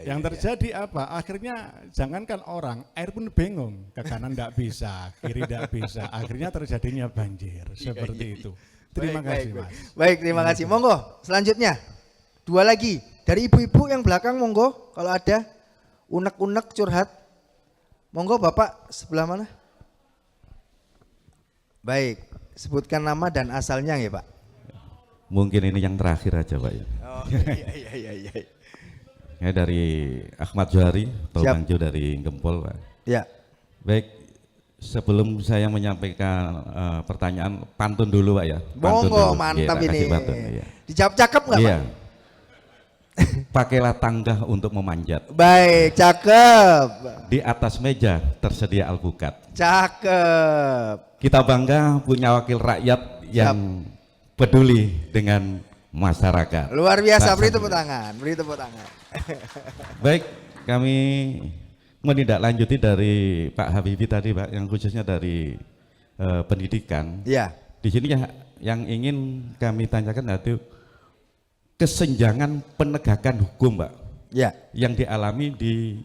Yang terjadi apa? Akhirnya jangankan orang, air pun bingung, ke kanan tidak bisa, kiri tidak bisa. Akhirnya terjadinya banjir seperti itu. Terima kasih Mas.
Baik, terima kasih. Monggo, selanjutnya 2 lagi dari ibu-ibu yang belakang, monggo kalau ada unek-unek curhat. Monggo Bapak sebelah mana? Baik, sebutkan nama dan asalnya ya Pak.
Mungkin ini yang terakhir aja Pak ya.
Oh iya.
Ya dari Ahmad Johari, Tolangjo dari Gempol Pak.
Ya.
Baik, sebelum saya menyampaikan pertanyaan, pantun dulu Pak ya.
Monggo, mantap ini.
Pantun, ya.
Dijawab cakep nggak
Iya.
Pak?
Pakailah tangga untuk memanjat.
Baik, cakep.
Di atas meja tersedia alpukat.
Cakep.
Kita bangga punya wakil rakyat yang peduli dengan masyarakat.
Luar biasa, beri tepuk tangan, beri tepuk tangan.
Baik, kami menindaklanjuti dari Pak Habibie tadi Pak, yang khususnya dari pendidikan.
Iya.
Di sini yang ingin kami tanyakan yaitu kesenjangan penegakan hukum Pak,
Ya.
yang dialami di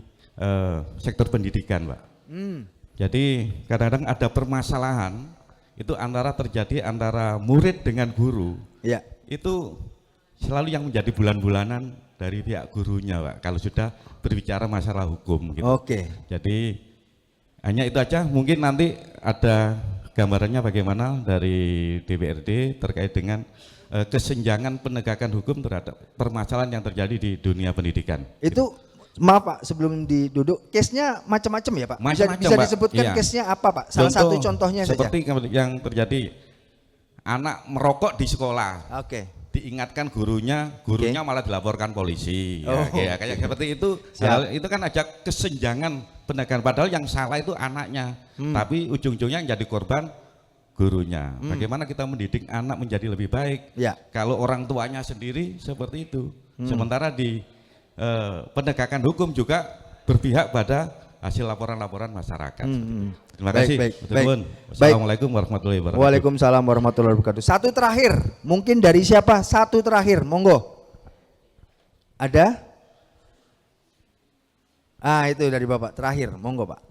sektor pendidikan Pak. Jadi kadang-kadang ada permasalahan itu terjadi antara murid dengan guru.
Ya.
Itu selalu yang menjadi bulan-bulanan dari pihak gurunya Pak, kalau sudah berbicara masalah hukum gitu.
Oke.
Jadi hanya itu aja, mungkin nanti ada gambarannya bagaimana dari DPRD terkait dengan kesenjangan penegakan hukum terhadap permasalahan yang terjadi di dunia pendidikan.
Itu maaf Pak, sebelum diduduk, case-nya macam-macam ya Pak?
Macam-macam,
bisa
Pak.
disebutkan
Iya.
case-nya apa Pak? Salah satu contohnya saja.
Seperti yang terjadi anak merokok di sekolah.
Oke.
Diingatkan gurunya malah dilaporkan polisi.
Oh.
Ya, kayak seperti itu. Hal itu kan ada kesenjangan penegakan, padahal yang salah itu anaknya, tapi ujung-ujungnya yang jadi korban gurunya. Bagaimana kita mendidik anak menjadi lebih baik?
Ya.
Kalau orang tuanya sendiri seperti itu. Sementara di penegakan hukum juga berpihak pada hasil laporan-laporan masyarakat. Terima kasih.
Baik.
Wassalamualaikum warahmatullahi wabarakatuh.
Waalaikumsalam warahmatullahi wabarakatuh. Satu terakhir, mungkin dari siapa? Satu terakhir, monggo. Ada? Itu dari Bapak, terakhir, monggo Pak.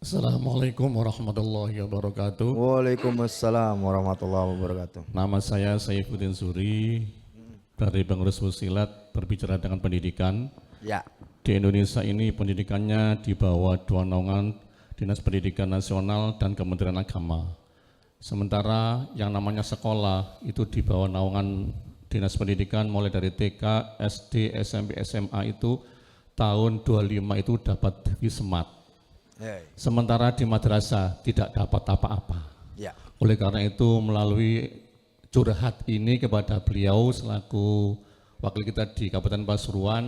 Assalamualaikum warahmatullahi wabarakatuh.
Waalaikumsalam warahmatullahi wabarakatuh.
Nama saya Saifuddin Suri dari pengurus Fusilat, berbicara dengan pendidikan.
Ya.
Di Indonesia ini pendidikannya di bawah 2 naungan Dinas Pendidikan Nasional dan Kementerian Agama. Sementara yang namanya sekolah itu di bawah naungan Dinas Pendidikan mulai dari TK, SD, SMP, SMA itu tahun 25 itu dapat wismat. Sementara di madrasah tidak dapat apa-apa.
Ya.
Oleh karena itu melalui curhat ini kepada beliau selaku wakil kita di Kabupaten Pasuruan,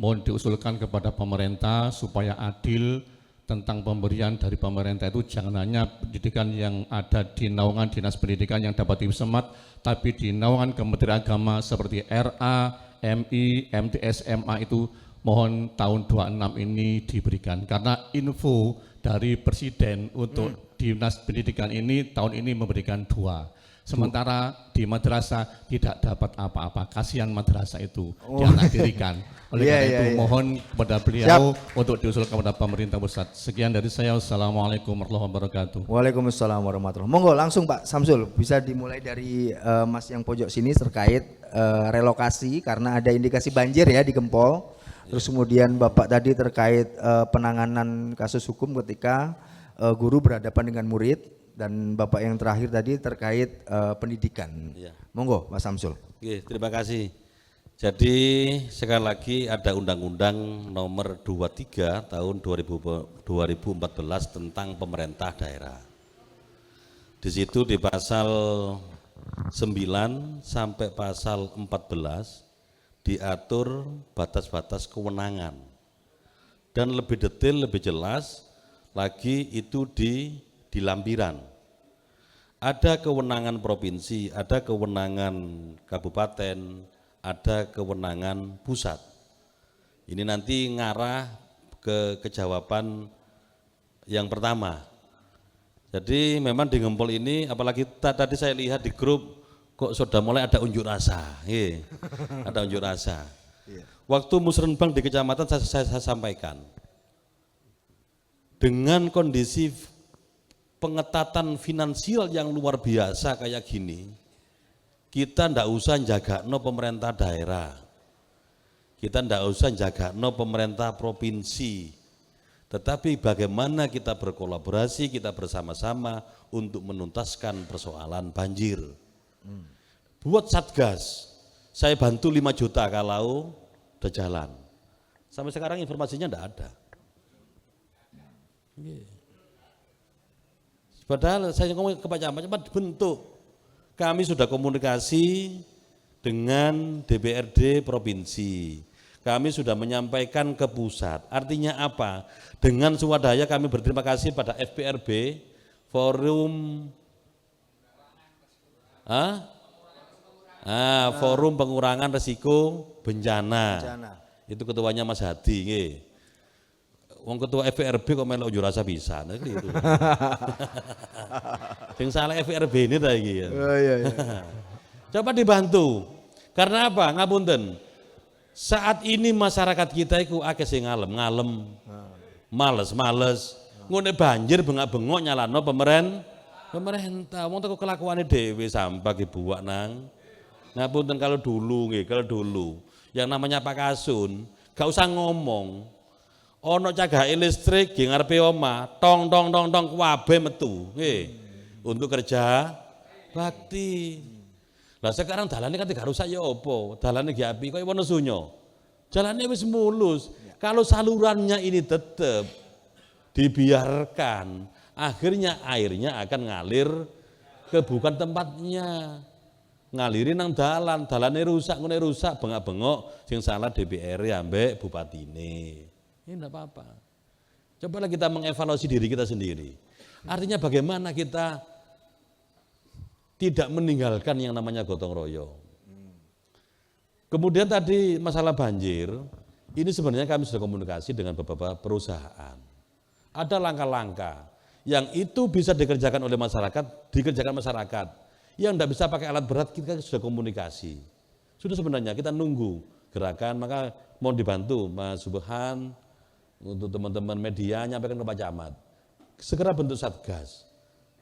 mohon diusulkan kepada pemerintah supaya adil tentang pemberian dari pemerintah itu jangan hanya pendidikan yang ada di naungan Dinas Pendidikan yang dapat disemat, tapi di naungan Kementerian Agama seperti RA, MI, MTS, MA itu mohon tahun 26 ini diberikan. Karena info dari Presiden untuk Dinas Pendidikan ini tahun ini memberikan 2. Sementara di madrasah tidak dapat apa-apa. Kasihan madrasah itu dianaktirikan. Oleh karena itu mohon kepada beliau untuk diusul kepada pemerintah pusat. Sekian dari saya. Wassalamualaikum warahmatullahi wabarakatuh.
Waalaikumsalam warahmatullahi wabarakatuh. Monggo langsung Pak Samsul, bisa dimulai dari Mas yang pojok sini terkait relokasi karena ada indikasi banjir ya di Gempol. Terus kemudian Bapak tadi terkait penanganan kasus hukum ketika guru berhadapan dengan murid. Dan Bapak yang terakhir tadi terkait pendidikan. Ya. Monggo Pak Samsul.
Oke, terima kasih. Jadi sekali lagi ada Undang-Undang nomor 23 tahun 2014 tentang pemerintah daerah. Di situ di pasal 9 sampai pasal 14 diatur batas-batas kewenangan. Dan lebih detail, lebih jelas lagi itu di lampiran. Ada kewenangan provinsi, ada kewenangan kabupaten, ada kewenangan pusat. Ini nanti ngarah ke jawaban yang pertama. Jadi memang di Gempol ini, apalagi tadi saya lihat di grup, kok sudah mulai ada unjuk rasa. Ada unjuk rasa. Waktu musrenbang di kecamatan saya sampaikan, dengan kondisi pengetatan finansial yang luar biasa kayak gini, kita ndak usah jagakno pemerintah daerah, kita ndak usah jagakno pemerintah provinsi, tetapi bagaimana kita berkolaborasi, kita bersama-sama untuk menuntaskan persoalan banjir. Buat Satgas, saya bantu 5 juta kalau udah jalan. Sampai sekarang informasinya ndak ada. Padahal saya ngomong ke Pak Camat, cepat bentuk. Kami sudah komunikasi dengan DPRD provinsi. Kami sudah menyampaikan ke pusat. Artinya apa? Dengan swadaya kami berterima kasih pada FPRB, Forum Forum Pengurangan Risiko Bencana. Itu ketuanya Mas Hadi. Wong ketua FPRB kok melok unjuk rasa bisa, nah gitu. Yang salah FPRB ini tadi. Coba dibantu. Karena apa? Ngapunten. Saat ini masyarakat kita itu akeh sing ngalem, males. Ngene banjir bengak-bengok nyalano pemerintah. Wong teko kelakuane dhewe sampah dibuak nang. Ngapunten kalau dulu yang namanya Pak Kasun, gak usah ngomong. Ono cagake listrik di ngarepe omah, tong kabeh metu. Untuk kerja bakti. Lah sekarang dalane kan gak rusak ya apa? Dalane ge api kaya Wonosunyo. Jalannya wis mulus. Kalau salurannya ini tetap dibiarkan, akhirnya airnya akan ngalir ke bukan tempatnya. Ngaliri nang dalane rusak, ngene rusak, bengak-bengok sing salah DPR ambek bupatine. Ini enggak apa-apa. Cobalah kita mengevaluasi diri kita sendiri. Artinya bagaimana kita tidak meninggalkan yang namanya gotong royong. Kemudian tadi masalah banjir, ini sebenarnya kami sudah komunikasi dengan beberapa perusahaan. Ada langkah-langkah yang itu bisa dikerjakan oleh masyarakat, dikerjakan masyarakat. Yang tidak bisa pakai alat berat kita sudah komunikasi. Sudah sebenarnya kita nunggu gerakan, maka mohon dibantu Mas Subhan, untuk teman-teman media nyampaikan ke Pak Camat. Segera bentuk Satgas.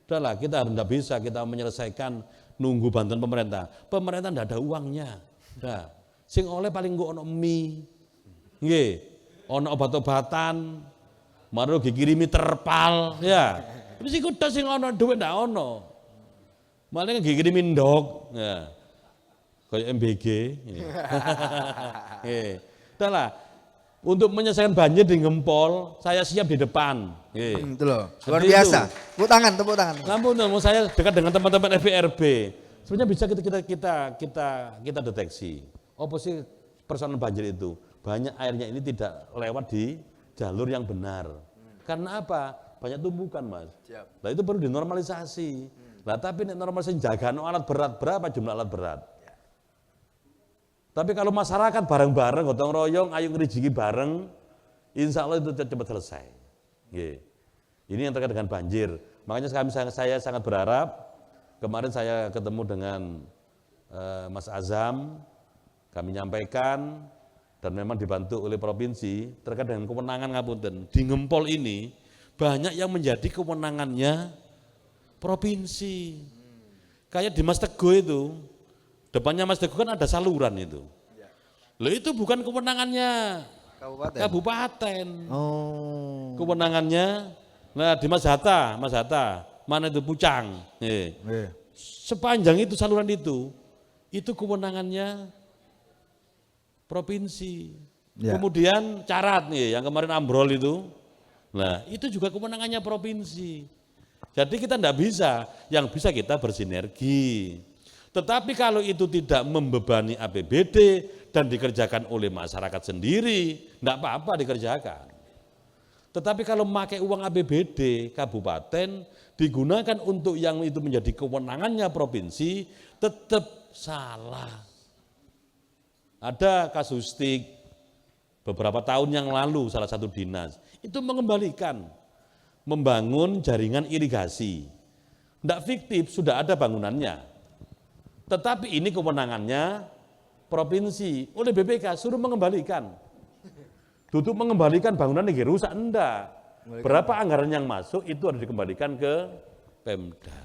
Udahlah, kita tidak bisa kita menyelesaikan nunggu bantuan pemerintah. Pemerintah tidak ada uangnya. Udah. Sing oleh paling nggo ono mie. Nggih. Ono obat-obatan. Maru dikirimi terpal, ya. Wis iku tok sing ono, dhuwit ndak ono. Malah dikirimi ndok, ya. Kayak MBG. Nggih. Udahlah. Untuk menyelesaikan banjir di Gempol, saya siap di depan.
Itu loh, luar biasa. Tepuk tangan.
Lampun, saya dekat dengan teman-teman FPRB. Sebenarnya bisa kita deteksi. Apa sih persoalan banjir itu? Banyak airnya ini tidak lewat di jalur yang benar. Karena apa? Banyak tumbukan, Mas. Nah itu perlu dinormalisasi. Nah tapi normalisasi jaga alat berat, berapa jumlah alat berat? Tapi kalau masyarakat bareng-bareng, gotong royong, ayo ngerijiki bareng, insya Allah itu cepat selesai. Ini yang terkait dengan banjir. Makanya saya sangat berharap kemarin saya ketemu dengan Mas Azam, kami nyampaikan dan memang dibantu oleh provinsi terkait dengan kewenangan ngapunten. Di Ngempol ini banyak yang menjadi kewenangannya provinsi. Kayak di Mas Teguh itu, depannya Mas Teguh kan ada saluran itu. Loh itu bukan kewenangannya kabupaten.
Oh.
Kewenangannya, nah di Mas Hatta, mana itu Pucang. Sepanjang itu saluran itu kewenangannya provinsi.
Ya.
Kemudian Carat nih, yang kemarin ambrol itu, nah itu juga kewenangannya provinsi. Jadi kita tidak bisa, yang bisa kita bersinergi. Tetapi kalau itu tidak membebani APBD dan dikerjakan oleh masyarakat sendiri, tidak apa-apa dikerjakan. Tetapi kalau memakai uang APBD kabupaten digunakan untuk yang itu menjadi kewenangannya provinsi, tetap salah. Ada kasustik beberapa tahun yang lalu salah satu dinas itu mengembalikan, membangun jaringan irigasi. Tidak fiktif, sudah ada bangunannya. Tetapi ini kewenangannya provinsi, oleh BPK suruh mengembalikan. Duduk mengembalikan bangunan yang rusak, enggak. Berapa anggaran yang masuk itu harus dikembalikan ke Pemda.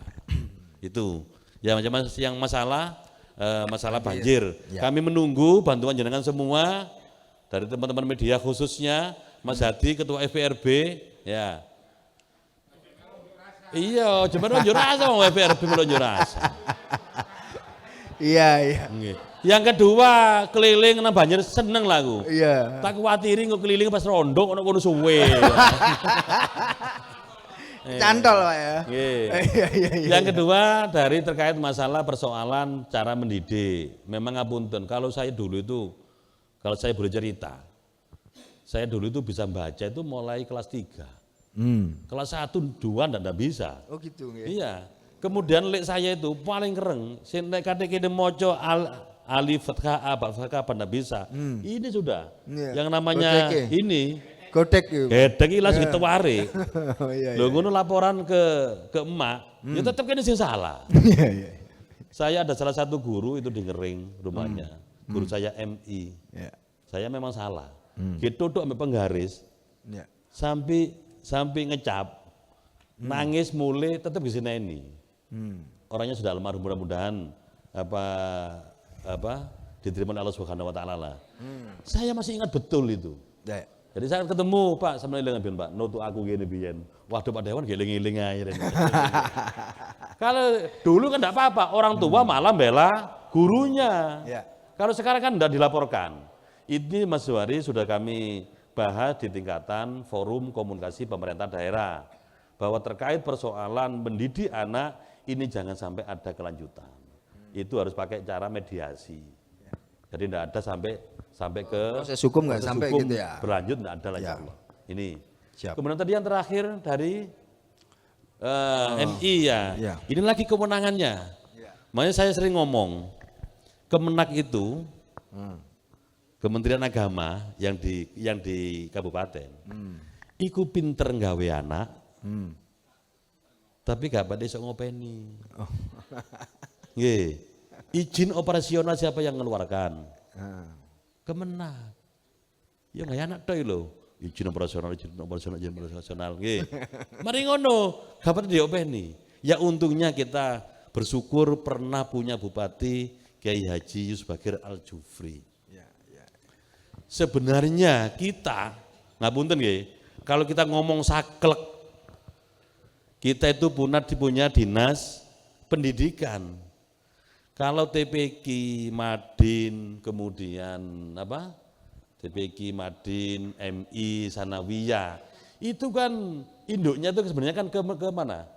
Itu yang masalah banjir. Kami menunggu bantuan jenengan semua dari teman-teman media khususnya Mas Hadi ketua FPRB ya. Iya, cuma unjuk rasa mau FPRB unjuk rasa.
Iya.
Yang kedua, keliling nang banjir seneng lah aku.
Iya.
Tak kuwatiri kok keliling pas rondok ono suwe.
Cantol Pak ya.
Yang kedua dari terkait masalah persoalan cara mendidik. Memang ngapunten, kalau saya dulu itu, kalau saya boleh cerita, saya dulu itu bisa baca itu mulai kelas 3. Kelas 1, 2 enggak bisa.
Oh gitu ya.
Iya. Kemudian lek saya itu paling keren, sing nek kate kene maca alif fathah a ba fathah enggak bisa. Ini sudah. Yang namanya ini
Godek itu.
Gedek iki langsung ditewari.
Oh, iya.
Lho ngono laporan ke emak, ya tetap kene sing salah.
Iya.
Saya ada salah satu guru itu di Ngering rumahnya. Guru saya MI. Saya memang salah. Gitu tuh sampai penggaris. Sampai ngecap. Nangis mulai tetap di sini ini. Orangnya sudah almarhum, mudah-mudahan diterima Allah Subhanahu wa taala lah. Saya masih ingat betul itu. Jadi saya ketemu Pak sama dengan biyen Pak, nutu aku gini biyen. Waduh Pak Dewan geling-geling aja. Kalau dulu kan enggak apa-apa, orang tua malah bela gurunya. Kalau sekarang kan enggak dilaporkan. Ini Mas Zuhari sudah kami bahas di tingkatan forum komunikasi pemerintah daerah. Bahwa terkait persoalan mendidik anak ini jangan sampai ada kelanjutan. Itu harus pakai cara mediasi. Jadi tidak ada sampai ke
proses hukum nggak sampai
hukum
gitu ya.
Berlanjut tidak ada lah ya Allah. Ini.
Siap.
Kemudian tadi yang terakhir dari MI ya. Ini lagi kewenangannya. Makanya saya sering ngomong Kemenak itu Kementerian Agama yang di kabupaten. Iku pinter nggawe anak. Tapi gak pada iso ngopeni. Nggih. Izin operasional siapa yang mengeluarkan? Kemenak. Ya nggak enak toh lho. Izin operasional. Nggih. Mari ngono, gak pada diopeni. Ya untungnya kita bersyukur pernah punya Bupati Kiai Haji Yusuf Bagir Al-Jufri. Sebenarnya kita, ngapunten nggih, kalau kita ngomong saklek, kita itu punya dinas pendidikan. Kalau TPQ, Madin, kemudian TPQ, Madin, MI, Sanawiyah, itu kan induknya itu sebenarnya kan ke mana?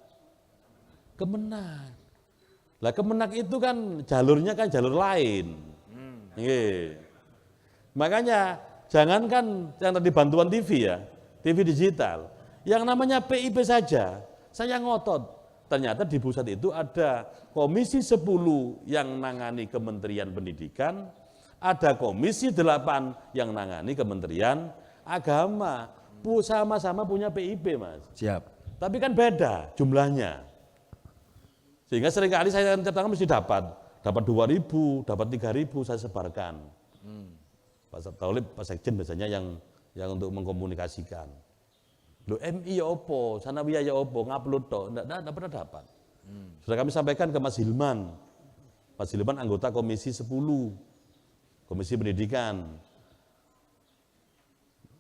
Kemenak. Lah Kemenak itu kan jalurnya kan jalur lain. Makanya jangankan yang tadi bantuan TV ya, TV digital, yang namanya PIP saja, saya ngotot. Ternyata di pusat itu ada Komisi 10 yang nangani Kementerian Pendidikan, ada Komisi 8 yang nangani Kementerian Agama. Sama-sama punya PIP Mas.
Siap.
Tapi kan beda jumlahnya. Sehingga seringkali saya tiap tanggal mesti dapat 2.000, dapat 3.000 saya sebarkan. Pak Taulib, Pak Sekjen biasanya yang untuk mengkomunikasikan. Loh MI ya opo, Sanawiyah ya opo, ngupload toh, enggak pernah dapat. Sudah kami sampaikan ke Mas Hilman. Mas Hilman anggota Komisi 10, Komisi Pendidikan.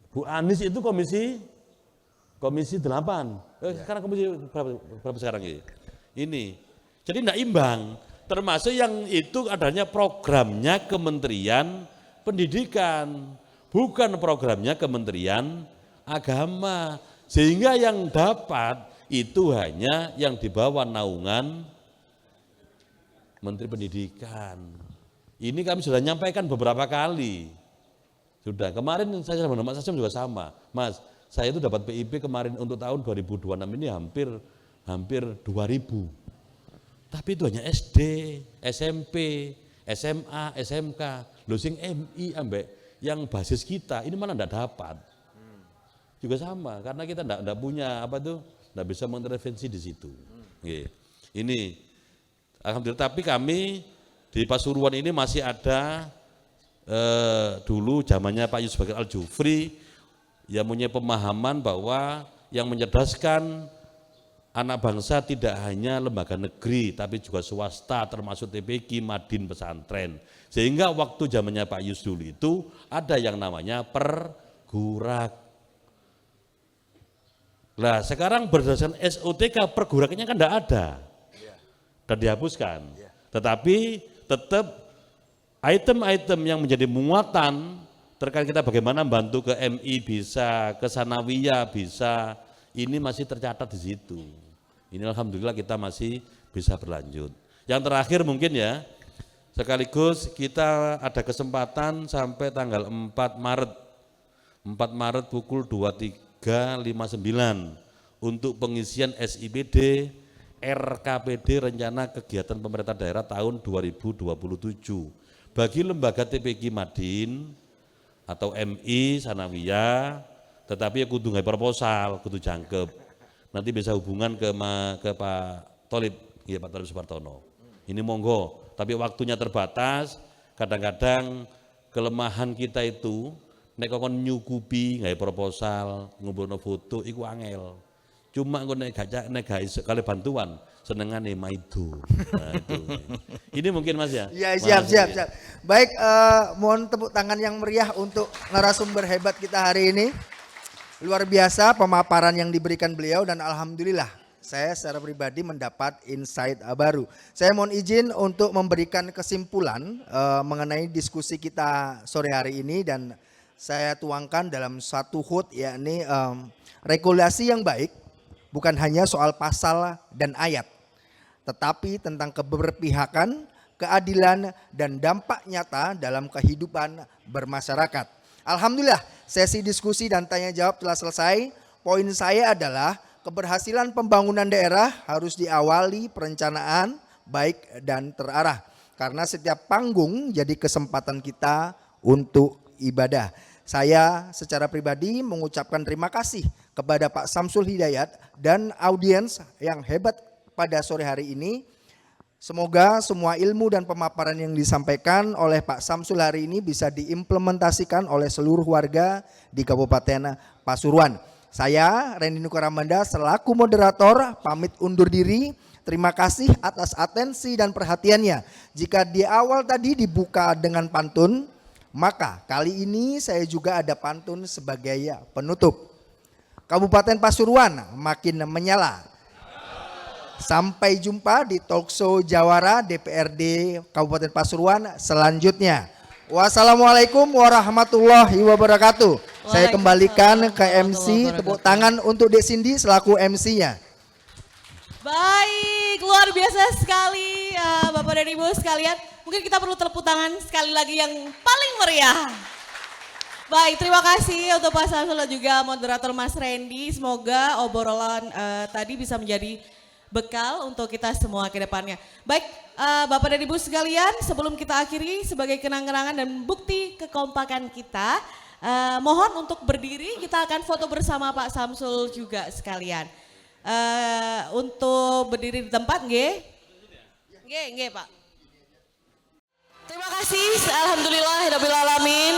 Bu Anis itu komisi 8. Sekarang komisi berapa sekarang ini? Ini. Jadi tidak imbang. Termasuk yang itu adanya programnya Kementerian Pendidikan, bukan programnya Kementerian Agama. Sehingga yang dapat itu hanya yang di bawah naungan Menteri Pendidikan. Ini kami sudah nyampaikan beberapa kali. Sudah, kemarin saya sama Mas Sasim juga sama. Mas, saya itu dapat PIP kemarin untuk tahun 2026 ini hampir 2.000. Tapi itu hanya SD, SMP, SMA, SMK. Loh sing MI ambek yang basis kita ini mana enggak dapat. Juga sama, karena kita enggak punya enggak bisa mengintervensi di situ. Ini alhamdulillah, tapi kami di Pasuruan ini masih ada dulu zamannya Pak Yusuf Bakir Al-Jufri yang punya pemahaman bahwa yang mencerdaskan anak bangsa tidak hanya lembaga negeri tapi juga swasta termasuk TPQ, Madin, pesantren. Sehingga waktu zamannya Pak Yus dulu itu ada yang namanya pergurak. Lah sekarang berdasarkan SOTK perguraknya kan tidak ada dan dihapuskan. Tetapi tetap item-item yang menjadi muatan terkait kita bagaimana bantu ke MI bisa, ke Sanawiyah bisa, ini masih tercatat di situ. Ini alhamdulillah kita masih bisa berlanjut. Yang terakhir mungkin ya, sekaligus kita ada kesempatan sampai tanggal 4 Maret. 4 Maret pukul 23.59 untuk pengisian SIPD RKPD Rencana Kegiatan Pemerintah Daerah tahun 2027. Bagi lembaga TPQ Madin atau MI Sanawiyah, tetapi ya kudu nggak proposal, kudu jangkep. Nanti bisa hubungan ke Pak Tolib, ya Pak Tolib Supartono. Ini monggo, tapi waktunya terbatas. Kadang-kadang kelemahan kita itu, nek kon nyukupi nggak proposal, ngumpulno foto, iku angel. Cuma nek gak iso kali bantuan, senengane maido. Nah, itu. Ini mungkin Mas ya.
Iya, siap. Baik, mohon tepuk tangan yang meriah untuk narasumber hebat kita hari ini. Luar biasa pemaparan yang diberikan beliau dan alhamdulillah saya secara pribadi mendapat insight baru. Saya mohon izin untuk memberikan kesimpulan mengenai diskusi kita sore hari ini dan saya tuangkan dalam satu hut, yakni regulasi yang baik bukan hanya soal pasal dan ayat, tetapi tentang keberpihakan, keadilan, dan dampak nyata dalam kehidupan bermasyarakat. Alhamdulillah, sesi diskusi dan tanya jawab telah selesai. Poin saya adalah keberhasilan pembangunan daerah harus diawali perencanaan baik dan terarah. Karena setiap panggung jadi kesempatan kita untuk ibadah. Saya secara pribadi mengucapkan terima kasih kepada Pak Samsul Hidayat dan audiens yang hebat pada sore hari ini. Semoga semua ilmu dan pemaparan yang disampaikan oleh Pak Samsul hari ini bisa diimplementasikan oleh seluruh warga di Kabupaten Pasuruan. Saya Randy Nukaramanda selaku moderator pamit undur diri. Terima kasih atas atensi dan perhatiannya. Jika di awal tadi dibuka dengan pantun, maka kali ini saya juga ada pantun sebagai penutup. Kabupaten Pasuruan makin menyala. Sampai jumpa di talkshow Jawara DPRD Kabupaten Pasuruan selanjutnya. Wassalamualaikum warahmatullahi wabarakatuh. Saya kembalikan ke MC, tepuk tangan untuk Dek Cindy selaku MC-nya.
Baik, luar biasa sekali Bapak dan Ibu sekalian. Mungkin kita perlu tepuk tangan sekali lagi yang paling meriah. Baik, terima kasih untuk Pak Samsul dan juga moderator Mas Randy. Semoga obrolan tadi bisa menjadi bekal untuk kita semua ke depannya. Baik, Bapak dan Ibu sekalian, sebelum kita akhiri sebagai kenang-kenangan dan bukti kekompakan kita, mohon untuk berdiri, kita akan foto bersama Pak Samsul juga sekalian. Untuk berdiri di tempat, nggih. Nggih, Pak. Terima kasih, alhamdulillahirrahmanirrahim,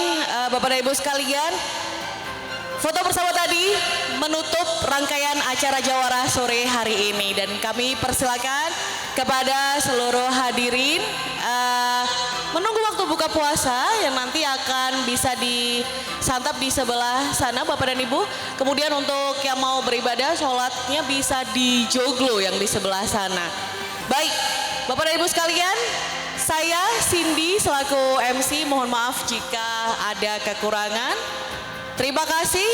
Bapak dan Ibu sekalian. Foto bersama tadi menutup rangkaian acara Jawara sore hari ini dan kami persilakan kepada seluruh hadirin menunggu waktu buka puasa yang nanti akan bisa disantap di sebelah sana Bapak dan Ibu. Kemudian untuk yang mau beribadah sholatnya bisa di joglo yang di sebelah sana. Baik, Bapak dan Ibu sekalian, saya Cindy selaku MC mohon maaf jika ada kekurangan. Terima kasih.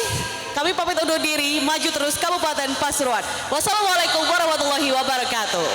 Kami pamit undur diri. Maju terus Kabupaten Pasuruan. Wassalamualaikum warahmatullahi wabarakatuh.